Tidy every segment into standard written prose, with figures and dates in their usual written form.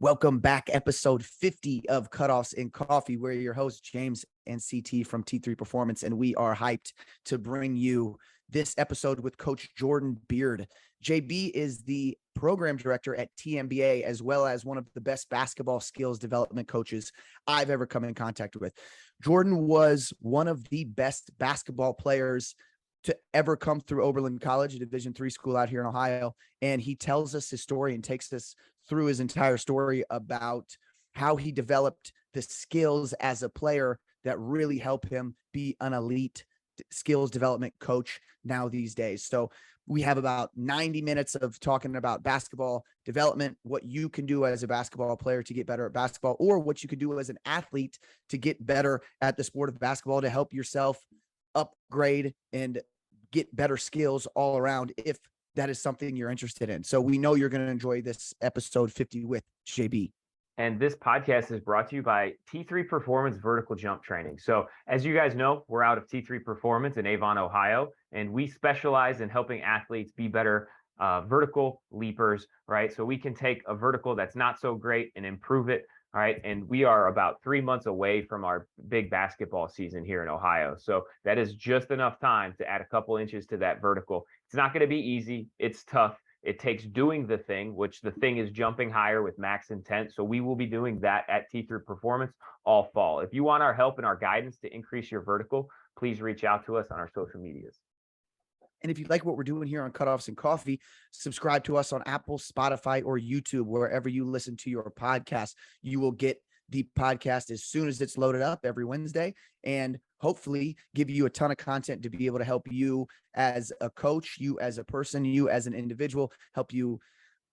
Welcome back, episode 50 of Cutoffs in Coffee. We're your hosts, James and CT from T3 Performance, and we are hyped to bring you this episode with Coach Jordan Beard. JB is the program director at TNBA, as well as one of the best basketball skills development coaches I've ever come in contact with. Jordan was one of the best basketball players to ever come through Oberlin College, a Division III school out here in Ohio. And he tells us his story and takes us through his entire story about how he developed the skills as a player that really help him be an elite skills development coach now these days. So we have about 90 minutes of talking about basketball development, what you can do as a basketball player to get better at basketball, or what you could do as an athlete to get better at the sport of basketball to help yourself upgrade and get better skills all around if that is something you're interested in. So we know you're going to enjoy this episode 50 with JB. And this podcast is brought to you by T3 Performance Vertical Jump Training. So as you guys know, we're out of T3 Performance in Avon, Ohio, and we specialize in helping athletes be better vertical leapers, right? So we can take a vertical that's not so great and improve it. All right. And we are about 3 months away from our big basketball season here in Ohio. So that is just enough time to add a couple inches to that vertical. It's not going to be easy. It's tough. It takes doing the thing, which the thing is jumping higher with max intent. So we will be doing that at T3 Performance all fall. If you want our help and our guidance to increase your vertical, please reach out to us on our social medias. And if you like what we're doing here on Cutoffs and Coffee, subscribe to us on Apple, Spotify, or YouTube, wherever you listen to your podcast. You will get the podcast as soon as it's loaded up every Wednesday, and hopefully give you a ton of content to be able to help you as a coach, you as a person, you as an individual, help you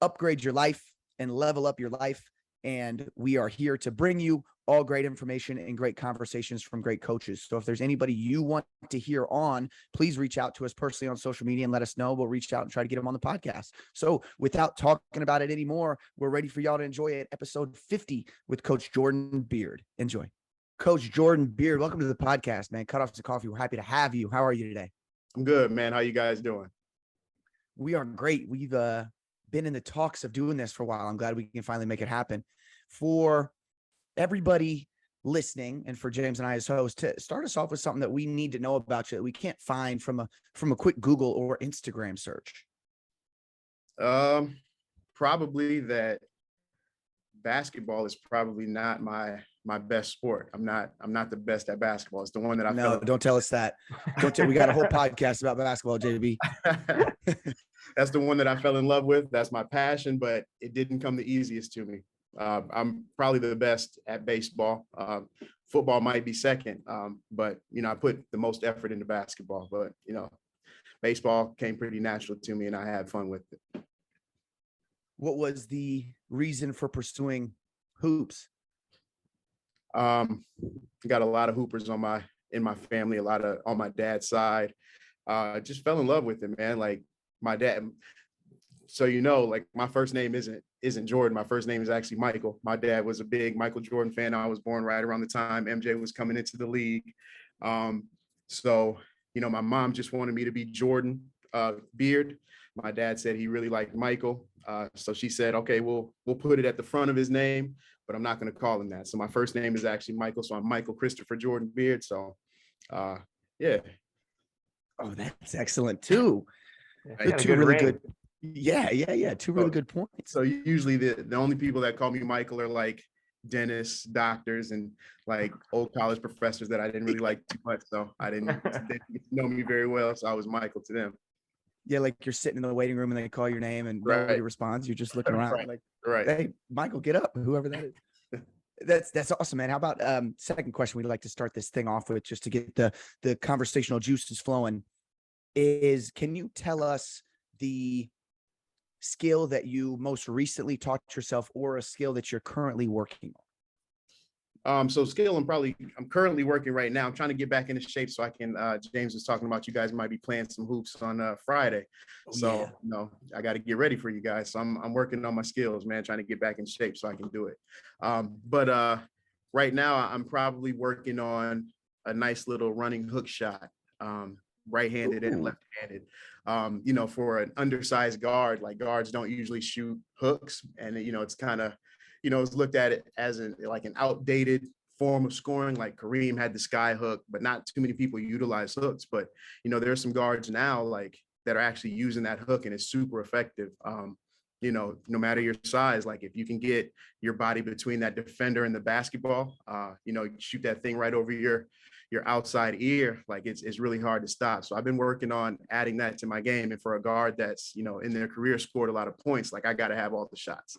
upgrade your life and level up your life. And we are here to bring you all great information and great conversations from great coaches. So if there's anybody you want to hear on, please reach out to us personally on social media and let us know. We'll reach out and try to get them on the podcast. So without talking about it anymore, we're ready for y'all to enjoy it. Episode 50 with Coach Jordan Beard. Enjoy. Coach Jordan Beard, welcome to the podcast, man. Cutoffs and Coffee. We're happy to have you. How are you today? I'm good, man. How you guys doing? We are great. We've been in the talks of doing this for a while. I'm glad we can finally make it happen. For everybody listening, and for James and I as hosts, to start us off with something that we need to know about you that we can't find from a quick Google or Instagram search. Probably that basketball is probably not my best sport. I'm not the best at basketball. It's the one that don't tell us that. We got a whole podcast about basketball, JB. That's the one that I fell in love with. That's my passion, but it didn't come the easiest to me. I'm probably the best at baseball. Football might be second, but I put the most effort into basketball. But baseball came pretty natural to me, and I had fun with it. What was the reason for pursuing hoops? Got a lot of hoopers in my family, a lot of on my dad's side. Just fell in love with it, man. Like my dad. So like my first name isn't Jordan. My first name is actually Michael. My dad was a big Michael Jordan fan. I was born right around the time MJ was coming into the league. So my mom just wanted me to be Jordan Beard. My dad said he really liked Michael. So she said, okay, we'll put it at the front of his name, but I'm not going to call him that. So my first name is actually Michael. So I'm Michael Christopher Jordan Beard. So yeah. Oh, that's excellent too. Yeah, two really good. Yeah. Two really good points. So usually the only people that call me Michael are like dentists, doctors, and like old college professors that I didn't really like too much. So they didn't know me very well. So I was Michael to them. Yeah, like you're sitting in the waiting room and they call your name and nobody responds. You're just looking around like, hey, Michael, get up, whoever that is. That's awesome, man. How about second question we'd like to start this thing off with, just to get the conversational juices flowing, is can you tell us the skill that you most recently taught yourself, or a skill that you're currently working on? So skill, I'm currently working right now. I'm trying to get back into shape so I can, James was talking about you guys might be playing some hoops on Friday. I got to get ready for you guys. So I'm working on my skills, man, trying to get back in shape so I can do it. But right now I'm probably working on a nice little running hook shot, right-handed and left-handed. For an undersized guard, like guards don't usually shoot hooks, and it's kind of it's looked at it as an outdated form of scoring. Like Kareem had the sky hook, but not too many people utilize hooks. But, there are some guards now like that are actually using that hook, and it's super effective. No matter your size, like if you can get your body between that defender and the basketball, shoot that thing right over your outside ear, like it's really hard to stop. So I've been working on adding that to my game. And for a guard that's, in their career scored a lot of points, like I got to have all the shots.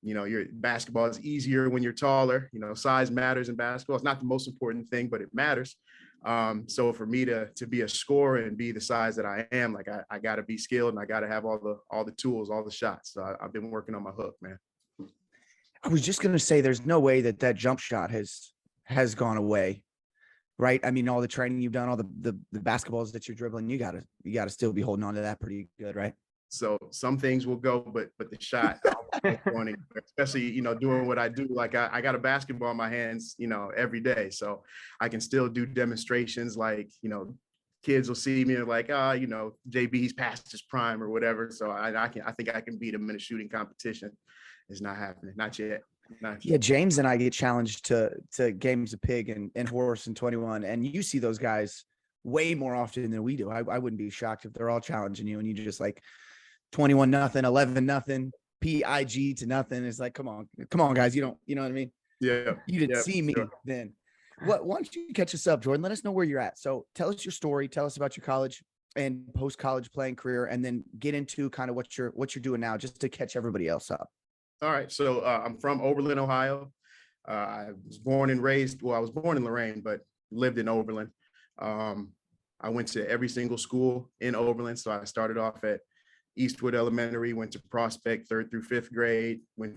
Your basketball is easier when you're taller. Size matters in basketball. It's not the most important thing, but it matters. So for me to be a scorer and be the size that I am, like I got to be skilled, and I got to have all the tools, all the shots. So I've been working on my hook, man. I was just going to say, there's no way that jump shot has gone away, right? I mean, all the training you've done, all the basketballs that you're dribbling, you gotta still be holding on to that pretty good, right? So some things will go, but the shot, especially, doing what I do, like I got a basketball in my hands, every day. So I can still do demonstrations, like, kids will see me and like, JB's past his prime or whatever. So I think I can beat him in a shooting competition. It's not happening. Not yet. Yeah, James and I get challenged to games of pig and horse and 21, and you see those guys way more often than we do. I wouldn't be shocked if they're all challenging you and you just like 21-0, 11-0, PIG to nothing. It's like, come on, guys. You know what I mean? Yeah. You didn't see me then. Why don't you catch us up, Jordan? Let us know where you're at. So tell us your story. Tell us about your college and post-college playing career, and then get into kind of what you're doing now, just to catch everybody else up. All right. So I'm from Oberlin, Ohio. I was born and raised, I was born in Lorain, but lived in Oberlin. I went to every single school in Oberlin. So I started off at Eastwood Elementary, went to Prospect 3rd through 5th grade, we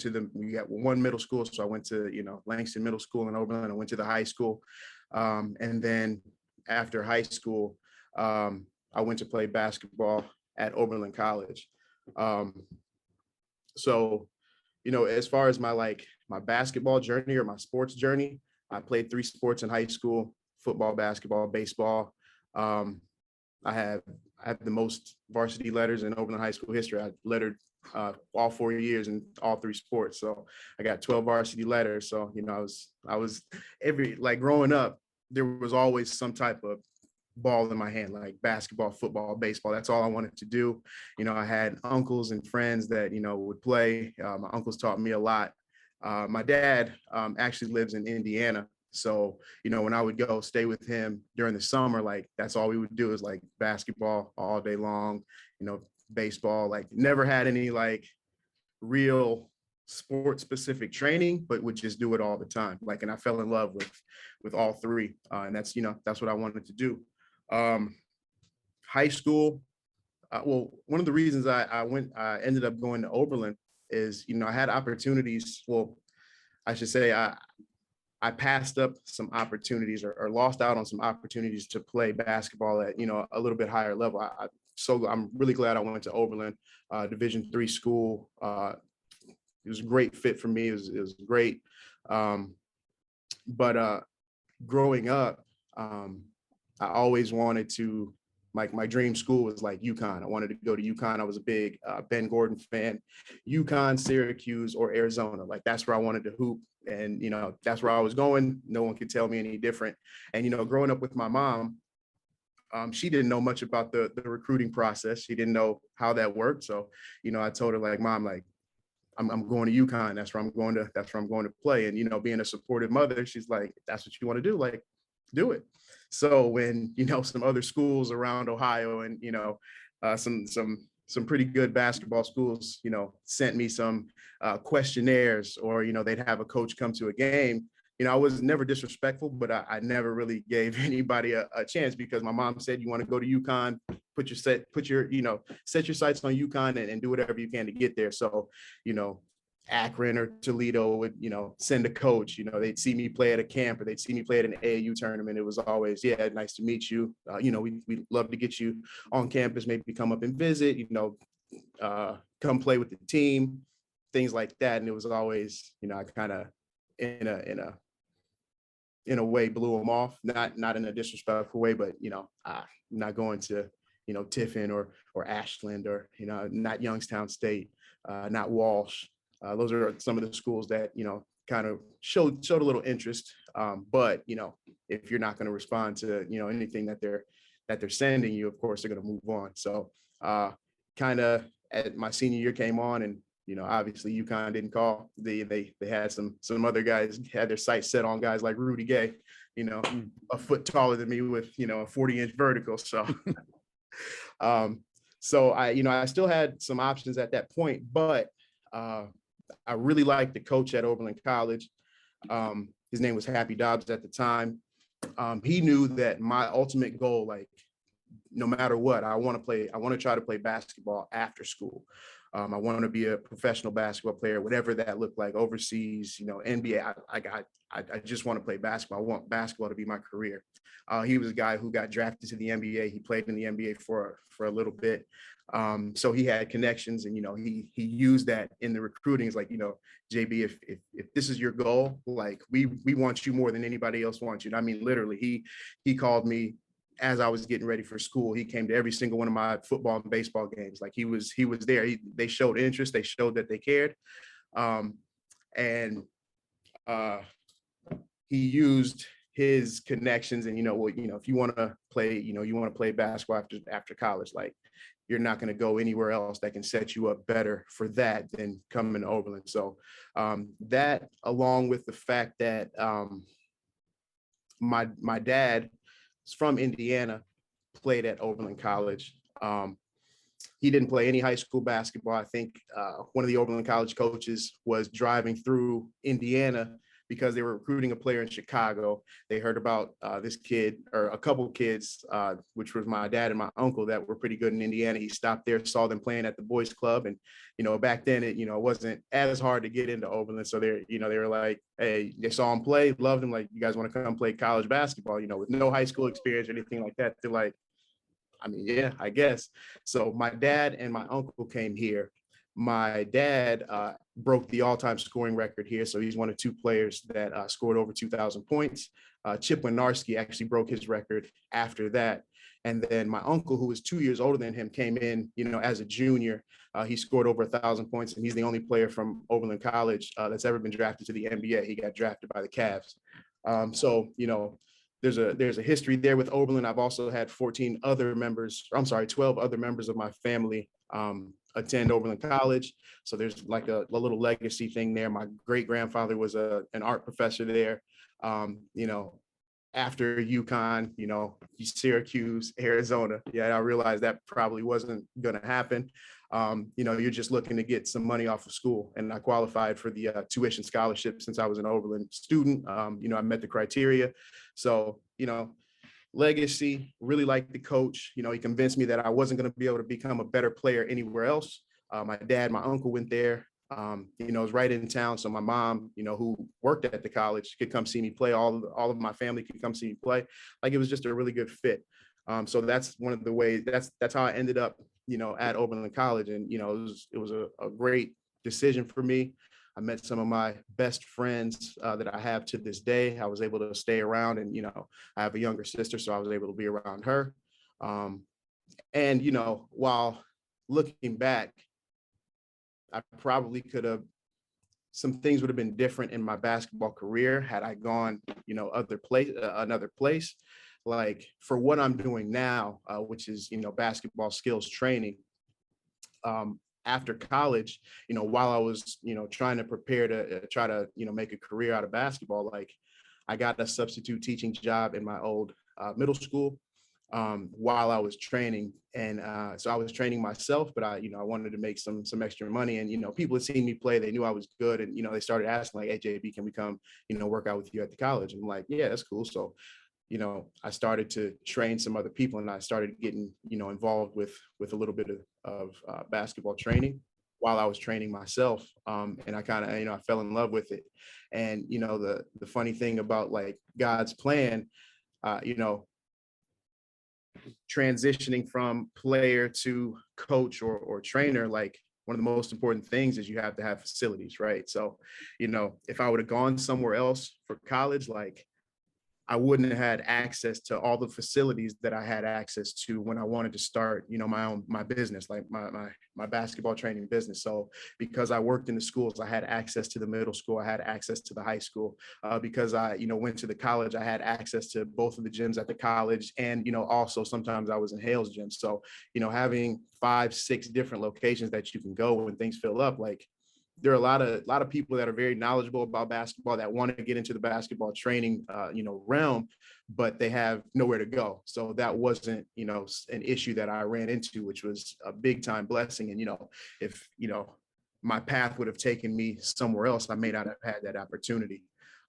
got one middle school. So I went to, Langston Middle School in Oberlin. I went to the high school. And then after high school, I went to play basketball at Oberlin College. So, as far as my basketball journey or my sports journey, I played 3 sports in high school: football, basketball, baseball. I have the most varsity letters in Oberlin High School history. I lettered all 4 years in all 3 sports. So I got 12 varsity letters. So, I was growing up, there was always some type of ball in my hand, like basketball, football, baseball. That's all I wanted to do. I had uncles and friends that, would play. My uncles taught me a lot. My dad actually lives in Indiana. So, when I would go stay with him during the summer, like that's all we would do is like basketball all day long, baseball, like never had any like real sport specific training, but would just do it all the time. Like, and I fell in love with all 3. And that's what I wanted to do. High school. One of the reasons I ended up going to Oberlin is, I had opportunities. Well, I should say I passed up some opportunities or lost out on some opportunities to play basketball at, a little bit higher level. So I'm really glad I went to Oberlin, Division III school. It was a great fit for me. It was great. But growing up, I always wanted to, like, my dream school was like UConn. I wanted to go to UConn. I was a big Ben Gordon fan. UConn, Syracuse, or Arizona. Like, that's where I wanted to hoop. And, that's where I was going. No one could tell me any different. And, growing up with my mom, she didn't know much about the recruiting process. She didn't know how that worked. So, I told her, like, Mom, like, I'm going to UConn. That's where I'm going to play. And, being a supportive mother, she's like, if that's what you want to do, like, do it. So when, some other schools around Ohio and, some pretty good basketball schools, sent me some questionnaires, or, they'd have a coach come to a game. I was never disrespectful, but I never really gave anybody a chance, because my mom said, you want to go to UConn, set your sights on UConn and do whatever you can to get there. So, Akron or Toledo would, send a coach. They'd see me play at a camp, or they'd see me play at an AAU tournament. It was always, yeah, nice to meet you. We'd love to get you on campus, maybe come up and visit, come play with the team, things like that. And it was always, I kind of in a way blew them off, not in a disrespectful way, but, I'm not going to, Tiffin or Ashland, or, not Youngstown State, not Walsh. Those are some of the schools that, kind of showed a little interest. But, if you're not going to respond to, anything that they're sending you, of course, they're going to move on. So kind of at my senior year came on, and, obviously UConn didn't call. They had some other guys had their sights set on guys like Rudy Gay, a foot taller than me with, a 40-inch vertical. So, so I still had some options at that point, but I really liked the coach at Oberlin College. His name was Happy Dobbs at the time. He knew that my ultimate goal, like, no matter what, I want to try to play basketball after school. I want to be a professional basketball player, whatever that looked like, overseas, NBA. I just want to play basketball. I want basketball to be my career. He was a guy who got drafted to the NBA. He played in the NBA for a little bit. So he had connections, and, he used that in the recruiting. It's like, JB, if this is your goal, like, we want you more than anybody else wants you. And I mean, literally, he called me as I was getting ready for school. He came to every single one of my football and baseball games. Like, he was there. They showed interest. They showed that they cared. And he used his connections, and, if you want to play basketball after college, like, you're not going to go anywhere else that can set you up better for that than coming to Oberlin. So that, along with the fact that my dad is from Indiana, played at Oberlin College. He didn't play any high school basketball. I think one of the Oberlin College coaches was driving through Indiana because they were recruiting a player in Chicago. They heard about this kid, or a couple of kids, which was my dad and my uncle, that were pretty good in Indiana. He stopped there, saw them playing at the boys club. And, back then it wasn't as hard to get into Oberlin. So they were like, hey, they saw him play, loved him. Like, you guys want to come play college basketball, with no high school experience or anything like that. They're like, I mean, yeah, I guess. So my dad and my uncle came here. My dad broke the all-time scoring record here. So he's one of two players that scored over 2,000 points. Chip Winarski actually broke his record after that. And then my uncle, who was 2 years older than him, came in, as a junior. He scored over 1,000 points, and he's the only player from Oberlin College that's ever been drafted to the NBA. He got drafted by the Cavs. So, there's a history there with Oberlin. I've also had 12 other members of my family attend Oberlin College. So there's like a little legacy thing there. My great grandfather was an art professor there. After UConn, Syracuse, Arizona. Yeah, I realized that probably wasn't going to happen. You're just looking to get some money off of school, and I qualified for the tuition scholarship since I was an Oberlin student. I met the criteria. So, legacy, really liked the coach. He convinced me that I wasn't going to be able to become a better player anywhere else. My dad, my uncle went there. It was right in town. So my mom, who worked at the college, could come see me play. All of my family could come see me play. Like, it was just a really good fit. So that's one of the ways, that's how I ended up, at Oberlin College. And, it was a great decision for me. I met some of my best friends that I have to this day. I was able to stay around, and, I have a younger sister, so I was able to be around her. And, while looking back, I probably could have, some things would have been different in my basketball career had I gone, another place. Like, for what I'm doing now, which is, basketball skills training. After college, while I was, trying to prepare to try to, make a career out of basketball, like, I got a substitute teaching job in my old middle school while I was training. And so I was training myself, but I wanted to make some extra money. And, people had seen me play, they knew I was good. And, they started asking, like, hey, JB, can we come, work out with you at the college? And I'm like, yeah, that's cool. So, I started to train some other people, and I started getting, involved with a little bit of basketball training while I was training myself. And I kind of, I fell in love with it. And, the funny thing about, like, God's plan, transitioning from player to coach or trainer, like, one of the most important things is you have to have facilities, right? So, if I would have gone somewhere else for college, like, I wouldn't have had access to all the facilities that I had access to when I wanted to start, my business, like my basketball training business. So because I worked in the schools, I had access to the middle school, I had access to the high school. Because I, went to the college, I had access to both of the gyms at the college, and also sometimes I was in Hale's gym. So having 5-6 different locations that you can go when things fill up, like, there are a lot of people that are very knowledgeable about basketball that want to get into the basketball training, realm, but they have nowhere to go. So that wasn't, an issue that I ran into, which was a big time blessing. And, if, my path would have taken me somewhere else, I may not have had that opportunity,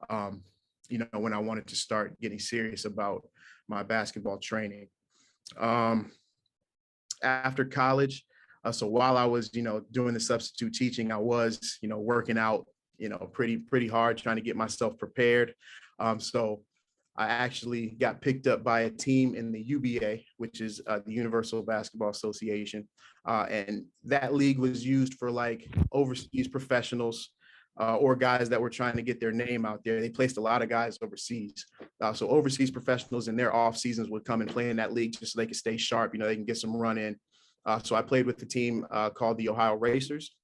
when I wanted to start getting serious about my basketball training. After college, so while I was, doing the substitute teaching, I was, working out, pretty hard, trying to get myself prepared. So I actually got picked up by a team in the UBA, which is the Universal Basketball Association. And that league was used for like overseas professionals or guys that were trying to get their name out there. They placed a lot of guys overseas. So overseas professionals in their off seasons would come and play in that league just so they could stay sharp, they can get some run in. So I played with the team called the Ohio Racers.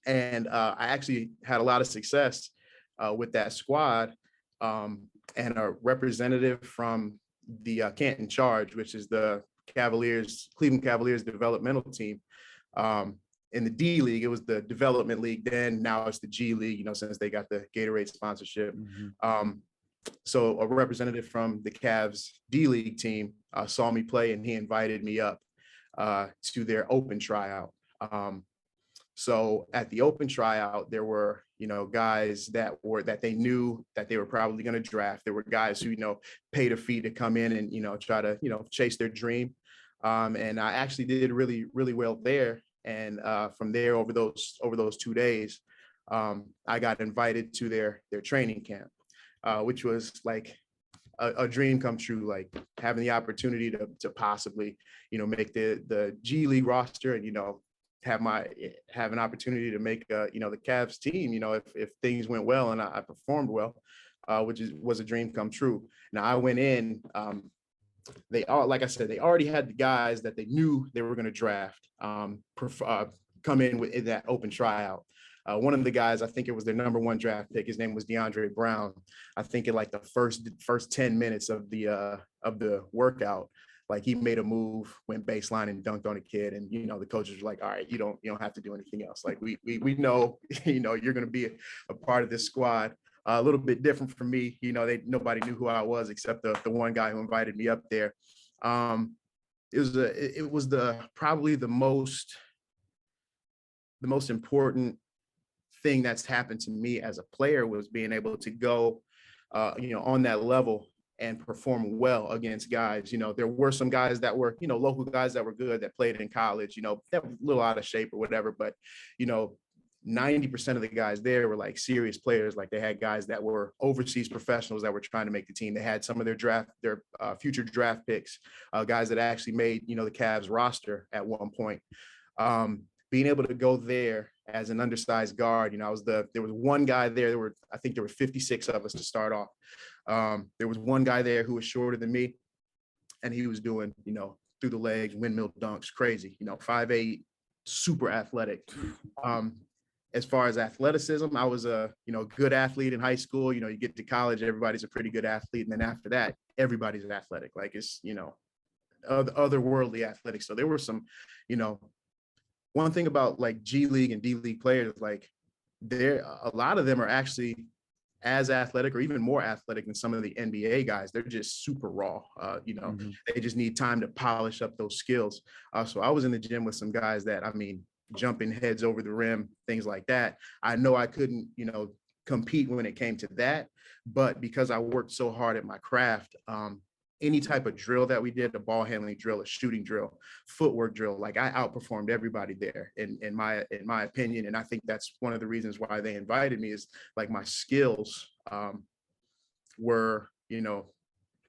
And I actually had a lot of success with that squad. And a representative from the Canton Charge, which is the Cleveland Cavaliers developmental team. In the D League, it was the development league then. Now it's the G League, since they got the Gatorade sponsorship. Mm-hmm. So a representative from the Cavs D League team saw me play, and he invited me up to their open tryout. So at the open tryout, there were, guys that they knew that they were probably going to draft. There were guys who, paid a fee to come in and, try to, chase their dream. And I actually did really, really well there. And from there, over those 2 days, I got invited to their training camp, which was like a dream come true, like having the opportunity to possibly, make the G League roster and, have an opportunity to make, the Cavs team, if things went well and I performed well, which was a dream come true. Now I went in, like I said, they already had the guys that they knew they were going to draft come in in that open tryout. One of the guys, I think it was their number 1 draft pick. His name was DeAndre Brown. I think in like the first 10 minutes of the workout, like he made a move, went baseline and dunked on a kid. And, the coaches were like, all right, you don't have to do anything else. Like we know, you're going to be a part of this squad. A little bit different from me. Nobody knew who I was except the one guy who invited me up there. It was probably the most important thing that's happened to me as a player was being able to go, on that level and perform well against guys. There were some guys that were, local guys that were good that played in college, that were a little out of shape or whatever, but, 90% of the guys there were like serious players. Like they had guys that were overseas professionals that were trying to make the team. They had some of their future draft picks, guys that actually made, the Cavs roster at one point. Being able to go there as an undersized guard, there was one guy there. I think there were 56 of us to start off. There was one guy there who was shorter than me, and he was doing, through the legs, windmill dunks, crazy, 5'8", super athletic. As far as athleticism, I was a, good athlete in high school. You get to college, everybody's a pretty good athlete. And then after that, everybody's athletic. Like it's, otherworldly athletic. So there were some, one thing about like G League and D League players, like a lot of them are actually as athletic or even more athletic than some of the NBA guys. They're just super raw. Mm-hmm. They just need time to polish up those skills. So I was in the gym with some guys that, jumping heads over the rim, things like that. I know I couldn't, compete when it came to that, but because I worked so hard at my craft, any type of drill that we did, a ball handling drill, a shooting drill, footwork drill, like I outperformed everybody there in my opinion. And I think that's one of the reasons why they invited me is like my skills were,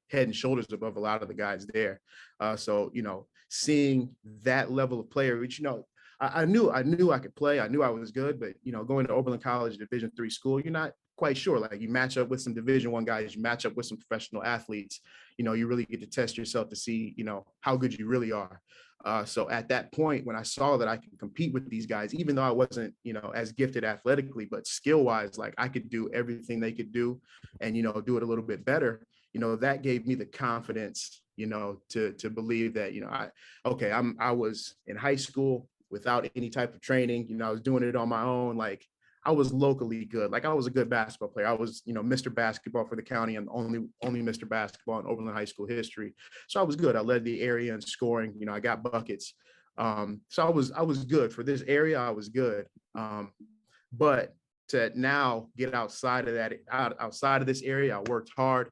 head and shoulders above a lot of the guys there. So, seeing that level of player, which, I knew I could play. I knew I was good, but, going to Oberlin College, Division III school, you're not quite sure. Like you match up with some Division I guys, you match up with some professional athletes, you really get to test yourself to see, how good you really are. So at that point, when I saw that I could compete with these guys, even though I wasn't, as gifted athletically, but skill wise, like I could do everything they could do and, do it a little bit better, that gave me the confidence, to believe that, I was in high school without any type of training, I was doing it on my own. Like I was locally good. Like I was a good basketball player. I was, Mr. Basketball for the county and only Mr. Basketball in Oberlin High School history. So I was good. I led the area in scoring. I got buckets. So I was good for this area. I was good. But to now get outside of that, outside of this area, I worked hard.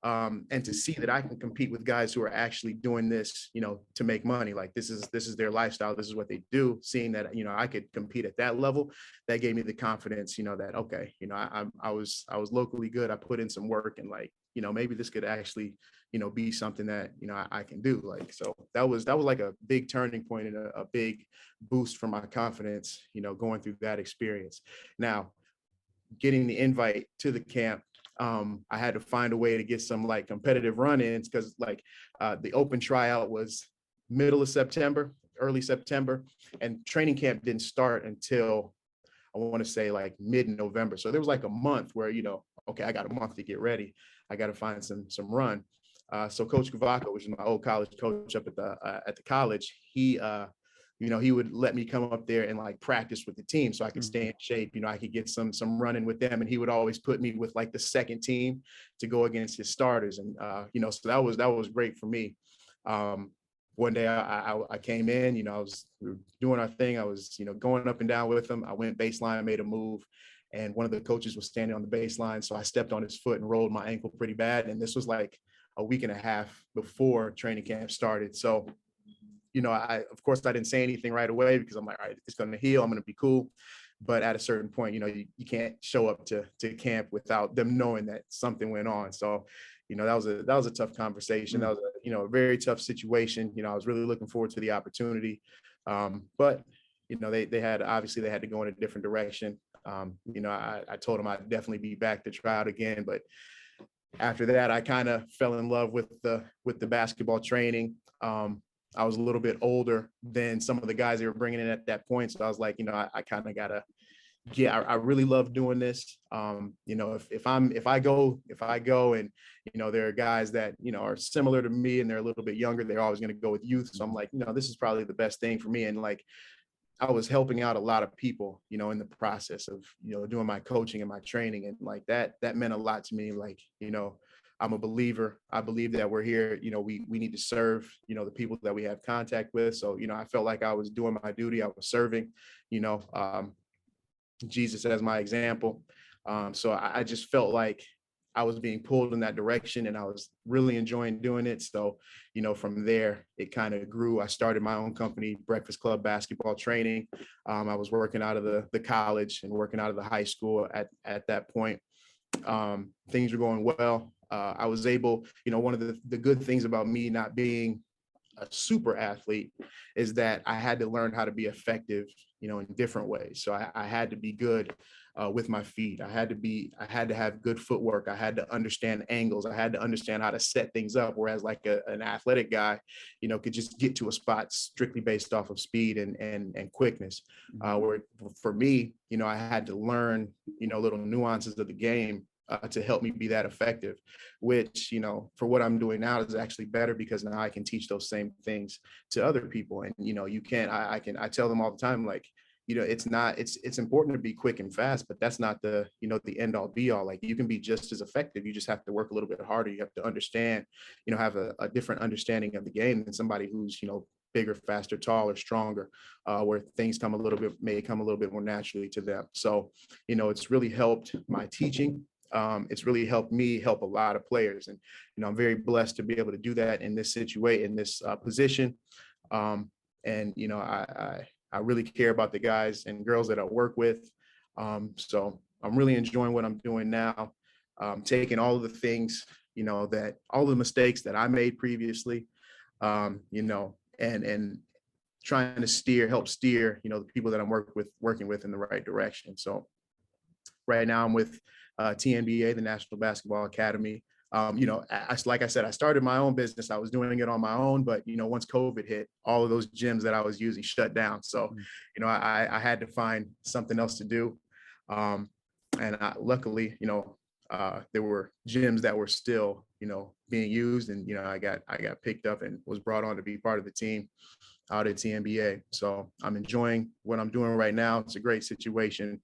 And to see that I can compete with guys who are actually doing this, to make money. Like this is their lifestyle. This is what they do. Seeing that, I could compete at that level, that gave me the confidence, that, okay, I was locally good. I put in some work and like, maybe this could actually, be something that, I can do. Like, so that was like a big turning point and a big boost for my confidence, going through that experience. Now, getting the invite to the camp, I had to find a way to get some like competitive run-ins because like the open tryout was middle of September, early September, and training camp didn't start until I want to say like mid-November. So there was like a month where, okay, I got a month to get ready. I got to find some run. So Coach Cavaco, which is my old college coach up at the college, he would let me come up there and like practice with the team so I could stay in shape. I could get some running with them. And he would always put me with like the second team to go against his starters. And, so that was great for me. One day I came in, we were doing our thing. I was, going up and down with him. I went baseline, made a move. And one of the coaches was standing on the baseline. So I stepped on his foot and rolled my ankle pretty bad. And this was like a week and a half before training camp started. So of course, I didn't say anything right away because I'm like, all right, it's going to heal. I'm going to be cool. But at a certain point, you can't show up to camp without them knowing that something went on. So, that was a tough conversation. That was a very tough situation. I was really looking forward to the opportunity. But, they had to go in a different direction. I told them I'd definitely be back to try out again. But after that, I kind of fell in love with the basketball training. I was a little bit older than some of the guys they were bringing in at that point. So I was like, I kind of gotta, I really love doing this. If I go and, there are guys that, are similar to me and they're a little bit younger, they're always going to go with youth. So I'm like, this is probably the best thing for me. And like, I was helping out a lot of people, in the process of, doing my coaching and my training. And like that meant a lot to me. Like, I'm a believer. I believe that we're here, we need to serve, the people that we have contact with. So, I felt like I was doing my duty. I was serving, Jesus as my example. So I just felt like I was being pulled in that direction and I was really enjoying doing it. So, from there, it kind of grew. I started my own company, Breakfast Club Basketball Training. I was working out of the college and working out of the high school at that point. Things were going well. I was able, one of the good things about me not being a super athlete is that I had to learn how to be effective, in different ways. So I had to be good with my feet. I had to have good footwork. I had to understand angles. I had to understand how to set things up. Whereas like an athletic guy, could just get to a spot strictly based off of speed and quickness. Where for me, I had to learn, little nuances of the game to help me be that effective, which, for what I'm doing now is actually better because now I can teach those same things to other people. And, I tell them all the time, like, it's important to be quick and fast, but that's not the end all be all. Like you can be just as effective. You just have to work a little bit harder. You have to understand, have a different understanding of the game than somebody who's, bigger, faster, taller, stronger, where things may come a little bit more naturally to them. So, it's really helped my teaching. It's really helped me help a lot of players. And, I'm very blessed to be able to do that in this situation, in this position. And, I really care about the guys and girls that I work with. So I'm really enjoying what I'm doing now. Taking all of the things, that all the mistakes that I made previously, and trying to help steer, the people that I'm working with in the right direction. So right now I'm with TNBA, the National Basketball Academy. Like I said, I started my own business. I was doing it on my own, but, once COVID hit, all of those gyms that I was using shut down. So, I had to find something else to do. Luckily, there were gyms that were still, being used, and, I got picked up and was brought on to be part of the team out at TNBA. So I'm enjoying what I'm doing right now. It's a great situation,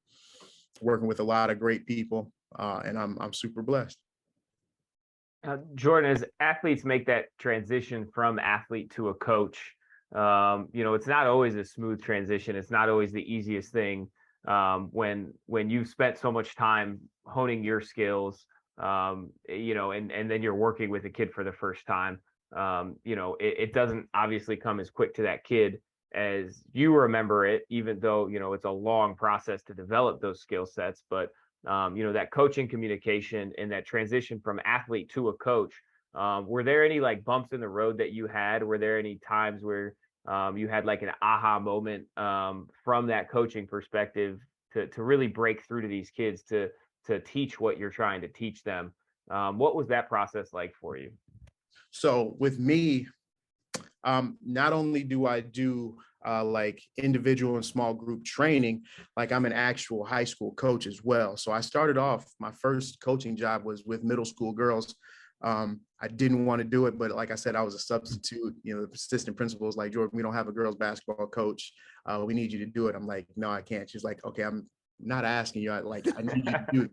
working with a lot of great people, and I'm super blessed. Jordan, as athletes make that transition from athlete to a coach, it's not always a smooth transition. It's not always the easiest thing. When you've spent so much time honing your skills, and then you're working with a kid for the first time, it doesn't obviously come as quick to that kid as you remember it, even though, it's a long process to develop those skill sets. But that coaching communication and that transition from athlete to a coach, were there any like bumps in the road that you had? Were there any times where you had like an aha moment from that coaching perspective to really break through to these kids to teach what you're trying to teach them? What was that process like for you? So with me, not only do I do like individual and small group training, like I'm an actual high school coach as well. So I started off, my first coaching job was with middle school girls. I didn't want to do it, but like I said, I was a substitute. The assistant principal was like, Jordan, we don't have a girls basketball coach. We need you to do it. I'm like, no, I can't. She's like, okay, I'm not asking you. I need you to do it.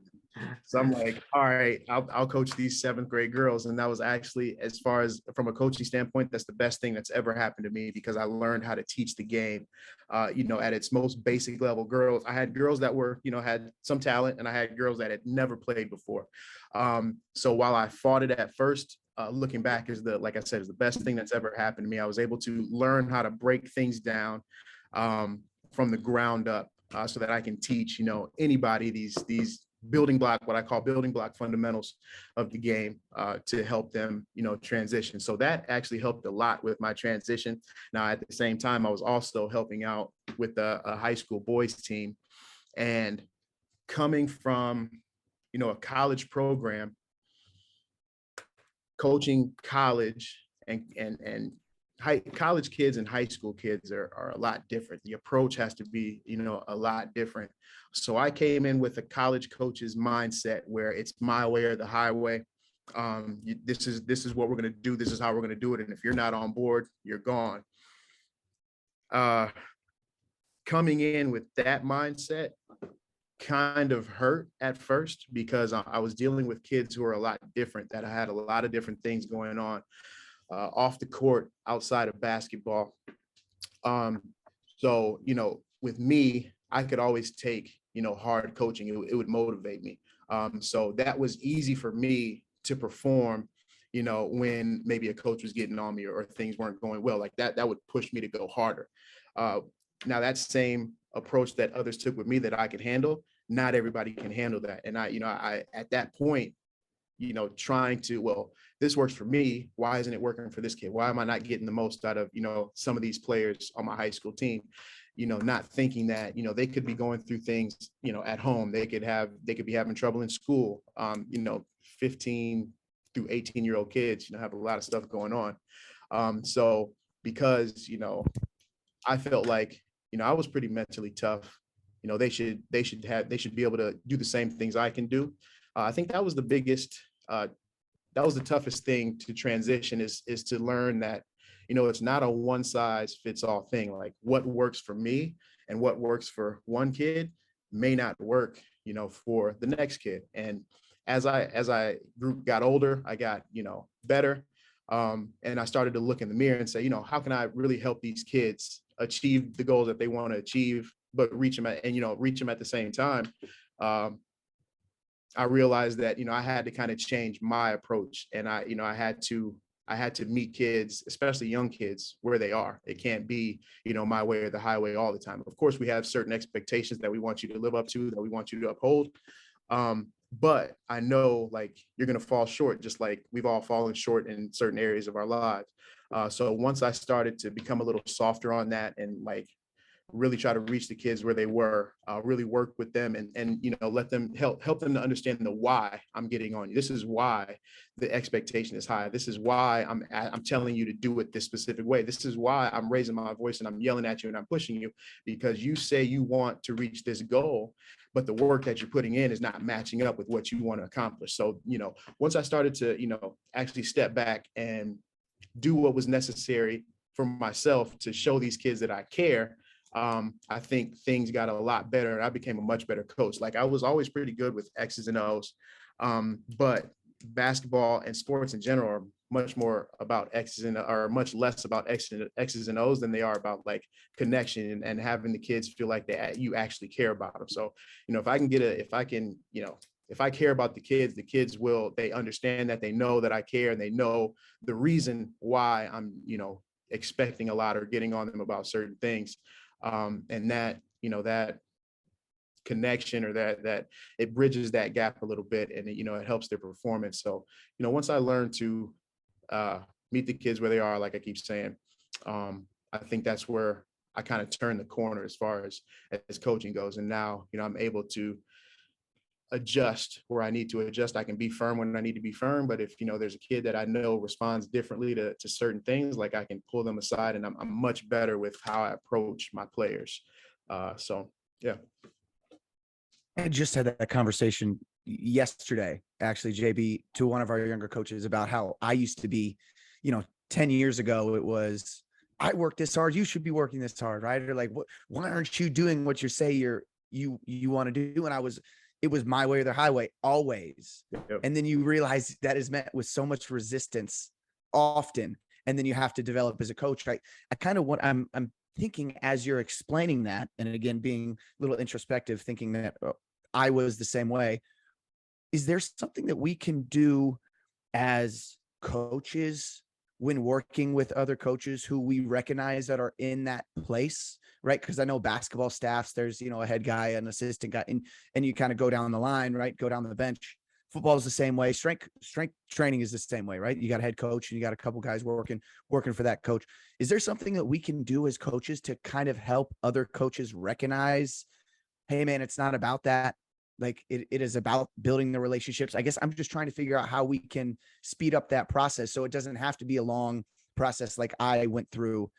So I'm like, all right, I'll coach these 7th grade girls. And that was actually, as far as from a coaching standpoint, that's the best thing that's ever happened to me, because I learned how to teach the game, at its most basic level. Girls, I had girls that were, had some talent, and I had girls that had never played before. So while I fought it at first, looking back like I said, is the best thing that's ever happened to me. I was able to learn how to break things down from the ground up, so that I can teach, anybody these building block, what I call building block fundamentals of the game, to help them, transition. So that actually helped a lot with my transition. Now, at the same time, I was also helping out with a high school boys team, and coming from, a college program, coaching college and college kids and high school kids are a lot different. The approach has to be, a lot different. So I came in with a college coach's mindset where it's my way or the highway. This is what we're going to do. This is how we're going to do it. And if you're not on board, you're gone. Coming in with that mindset kind of hurt at first, because I was dealing with kids who are a lot different, that I had a lot of different things going on off the court, outside of basketball. So, with me, I could always take, hard coaching. It would motivate me. So that was easy for me to perform, when maybe a coach was getting on me, or things weren't going well like that. That would push me to go harder. Now, that same approach that others took with me that I could handle, not everybody can handle that. And I at that point, trying to, well, this works for me. Why isn't it working for this kid? Why am I not getting the most out of, some of these players on my high school team? Not thinking that, they could be going through things, at home. They could be having trouble in school. 15 through 18-year-old kids, have a lot of stuff going on. So because, I felt like, I was pretty mentally tough. They should be able to do the same things I can do. I think that was the biggest, that was the toughest thing to transition, is to learn that, it's not a one size fits all thing. Like what works for me and what works for one kid may not work, for the next kid. And as I got older, I got, better. And I started to look in the mirror and say, how can I really help these kids achieve the goals that they want to achieve, but reach them at the same time. I realized that, I had to kind of change my approach, and I had to meet kids, especially young kids, where they are. It can't be, my way or the highway all the time. Of course, we have certain expectations that we want you to live up to, that we want you to uphold. But I know, like, you're going to fall short, just like we've all fallen short in certain areas of our lives. So once I started to become a little softer on that, and like really try to reach the kids where they were, really work with them and, you know, let them help them to understand the why I'm getting on you. This is why the expectation is high. This is why I'm telling you to do it this specific way. This is why I'm raising my voice and I'm yelling at you and I'm pushing you, because you say you want to reach this goal, but the work that you're putting in is not matching up with what you want to accomplish. So, you know, once I started to, you know, actually step back and do what was necessary for myself to show these kids that I care, I think things got a lot better and I became a much better coach. Like I was always pretty good with X's and O's, but basketball and sports in general are much more about X's and are much less about X's and O's than they are about like connection and having the kids feel like you actually care about them. So, you know, if I care about the kids they understand that, they know that I care, and they know the reason why I'm, you know, expecting a lot or getting on them about certain things. And that, you know, that connection or that it bridges that gap a little bit, and you know, it helps their performance. So, you know, once I learned to meet the kids where they are, like I keep saying, I think that's where I kind of turned the corner as far as coaching goes. And now, you know, I'm able to adjust where I need to adjust. I can be firm when I need to be firm, but if, you know, there's a kid that I know responds differently to certain things, like I can pull them aside, and I'm much better with how I approach my players. So, yeah. I just had that conversation yesterday, actually, JB, to one of our younger coaches about how I used to be, you know, 10 years ago, it was, I work this hard, you should be working this hard, right? Or like, why aren't you doing what you say you want to do? And it was my way or the highway always. Yep. And then you realize that is met with so much resistance often. And then you have to develop as a coach. I kind of want, I'm thinking as you're explaining that, and again, being a little introspective, thinking that I was the same way. Is there something that we can do as coaches when working with other coaches who we recognize that are in that place, right? Because I know basketball staffs, there's, you know, a head guy, an assistant guy, and you kind of go down the line, right? Go down the bench. Football is the same way. Strength training is the same way, right? You got a head coach and you got a couple guys working for that coach. Is there something that we can do as coaches to kind of help other coaches recognize, hey man, it's not about that. Like it is about building the relationships. I guess I'm just trying to figure out how we can speed up that process so it doesn't have to be a long process like I went through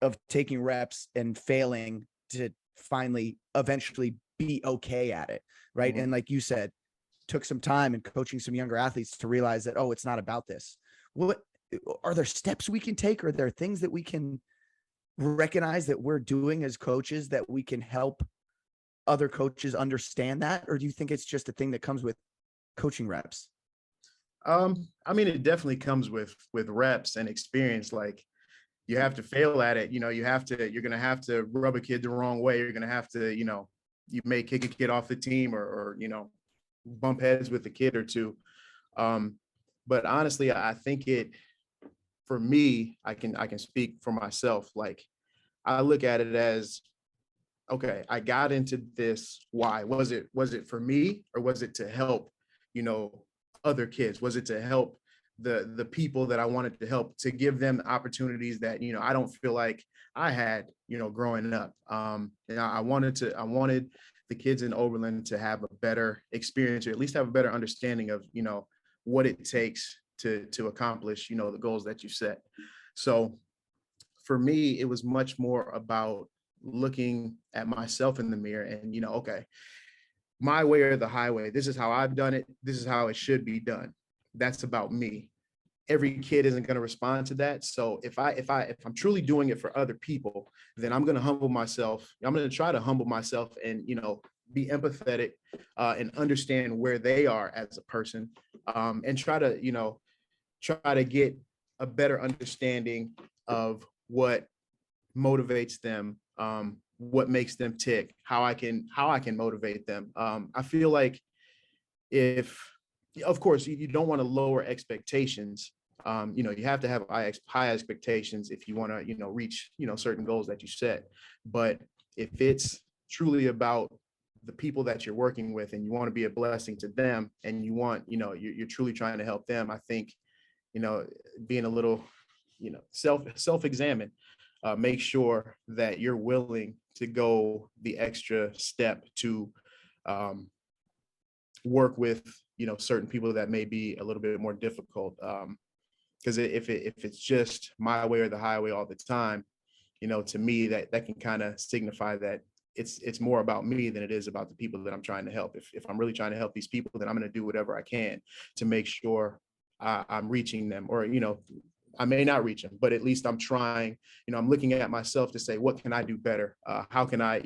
of taking reps and failing to finally eventually be okay at it, right? Mm-hmm. And like you said, took some time and coaching some younger athletes to realize that, oh, it's not about this. What are there steps we can take? Are there things that we can recognize that we're doing as coaches that we can help other coaches understand that? Or do you think it's just a thing that comes with coaching reps? I mean, it definitely comes with reps and experience. Like you have to fail at it. You know, you're going to have to rub a kid the wrong way. You're going to have to, you know, you may kick a kid off the team or, you know, bump heads with a kid or two. But honestly, I think for me, I can speak for myself. Like I look at it as, okay, I got into this. Why? Was it for me, or was it to help, you know, other kids? Was it to help the people that I wanted to help, to give them the opportunities that, you know, I don't feel like I had, you know, growing up. And I wanted the kids in Oberlin to have a better experience, or at least have a better understanding of, you know, what it takes to accomplish, you know, the goals that you set. So for me, it was much more about looking at myself in the mirror and, you know, okay, my way or the highway. This is how I've done it. This is how it should be done. That's about me. Every kid isn't going to respond to that. So if I'm truly doing it for other people, then I'm going to humble myself. I'm going to try to humble myself and, you know, be empathetic and understand where they are as a person, and try to get a better understanding of what motivates them, what makes them tick, how I can motivate them. I feel like of course, you don't want to lower expectations. You know, you have to have high expectations if you want to, you know, reach, you know, certain goals that you set. But if it's truly about the people that you're working with and you want to be a blessing to them, and you want, you know, you're truly trying to help them, I think, you know, being a little, you know, self-examine, make sure that you're willing to go the extra step to work with, certain people that may be a little bit more difficult. Because if it's just my way or the highway all the time, to me that can kind of signify that it's more about me than it is about the people that I'm trying to help. If I'm really trying to help these people, then I'm going to do whatever I can to make sure I'm reaching them, or, I may not reach them, but at least I'm trying. I'm looking at myself to say, what can I do better? How can I,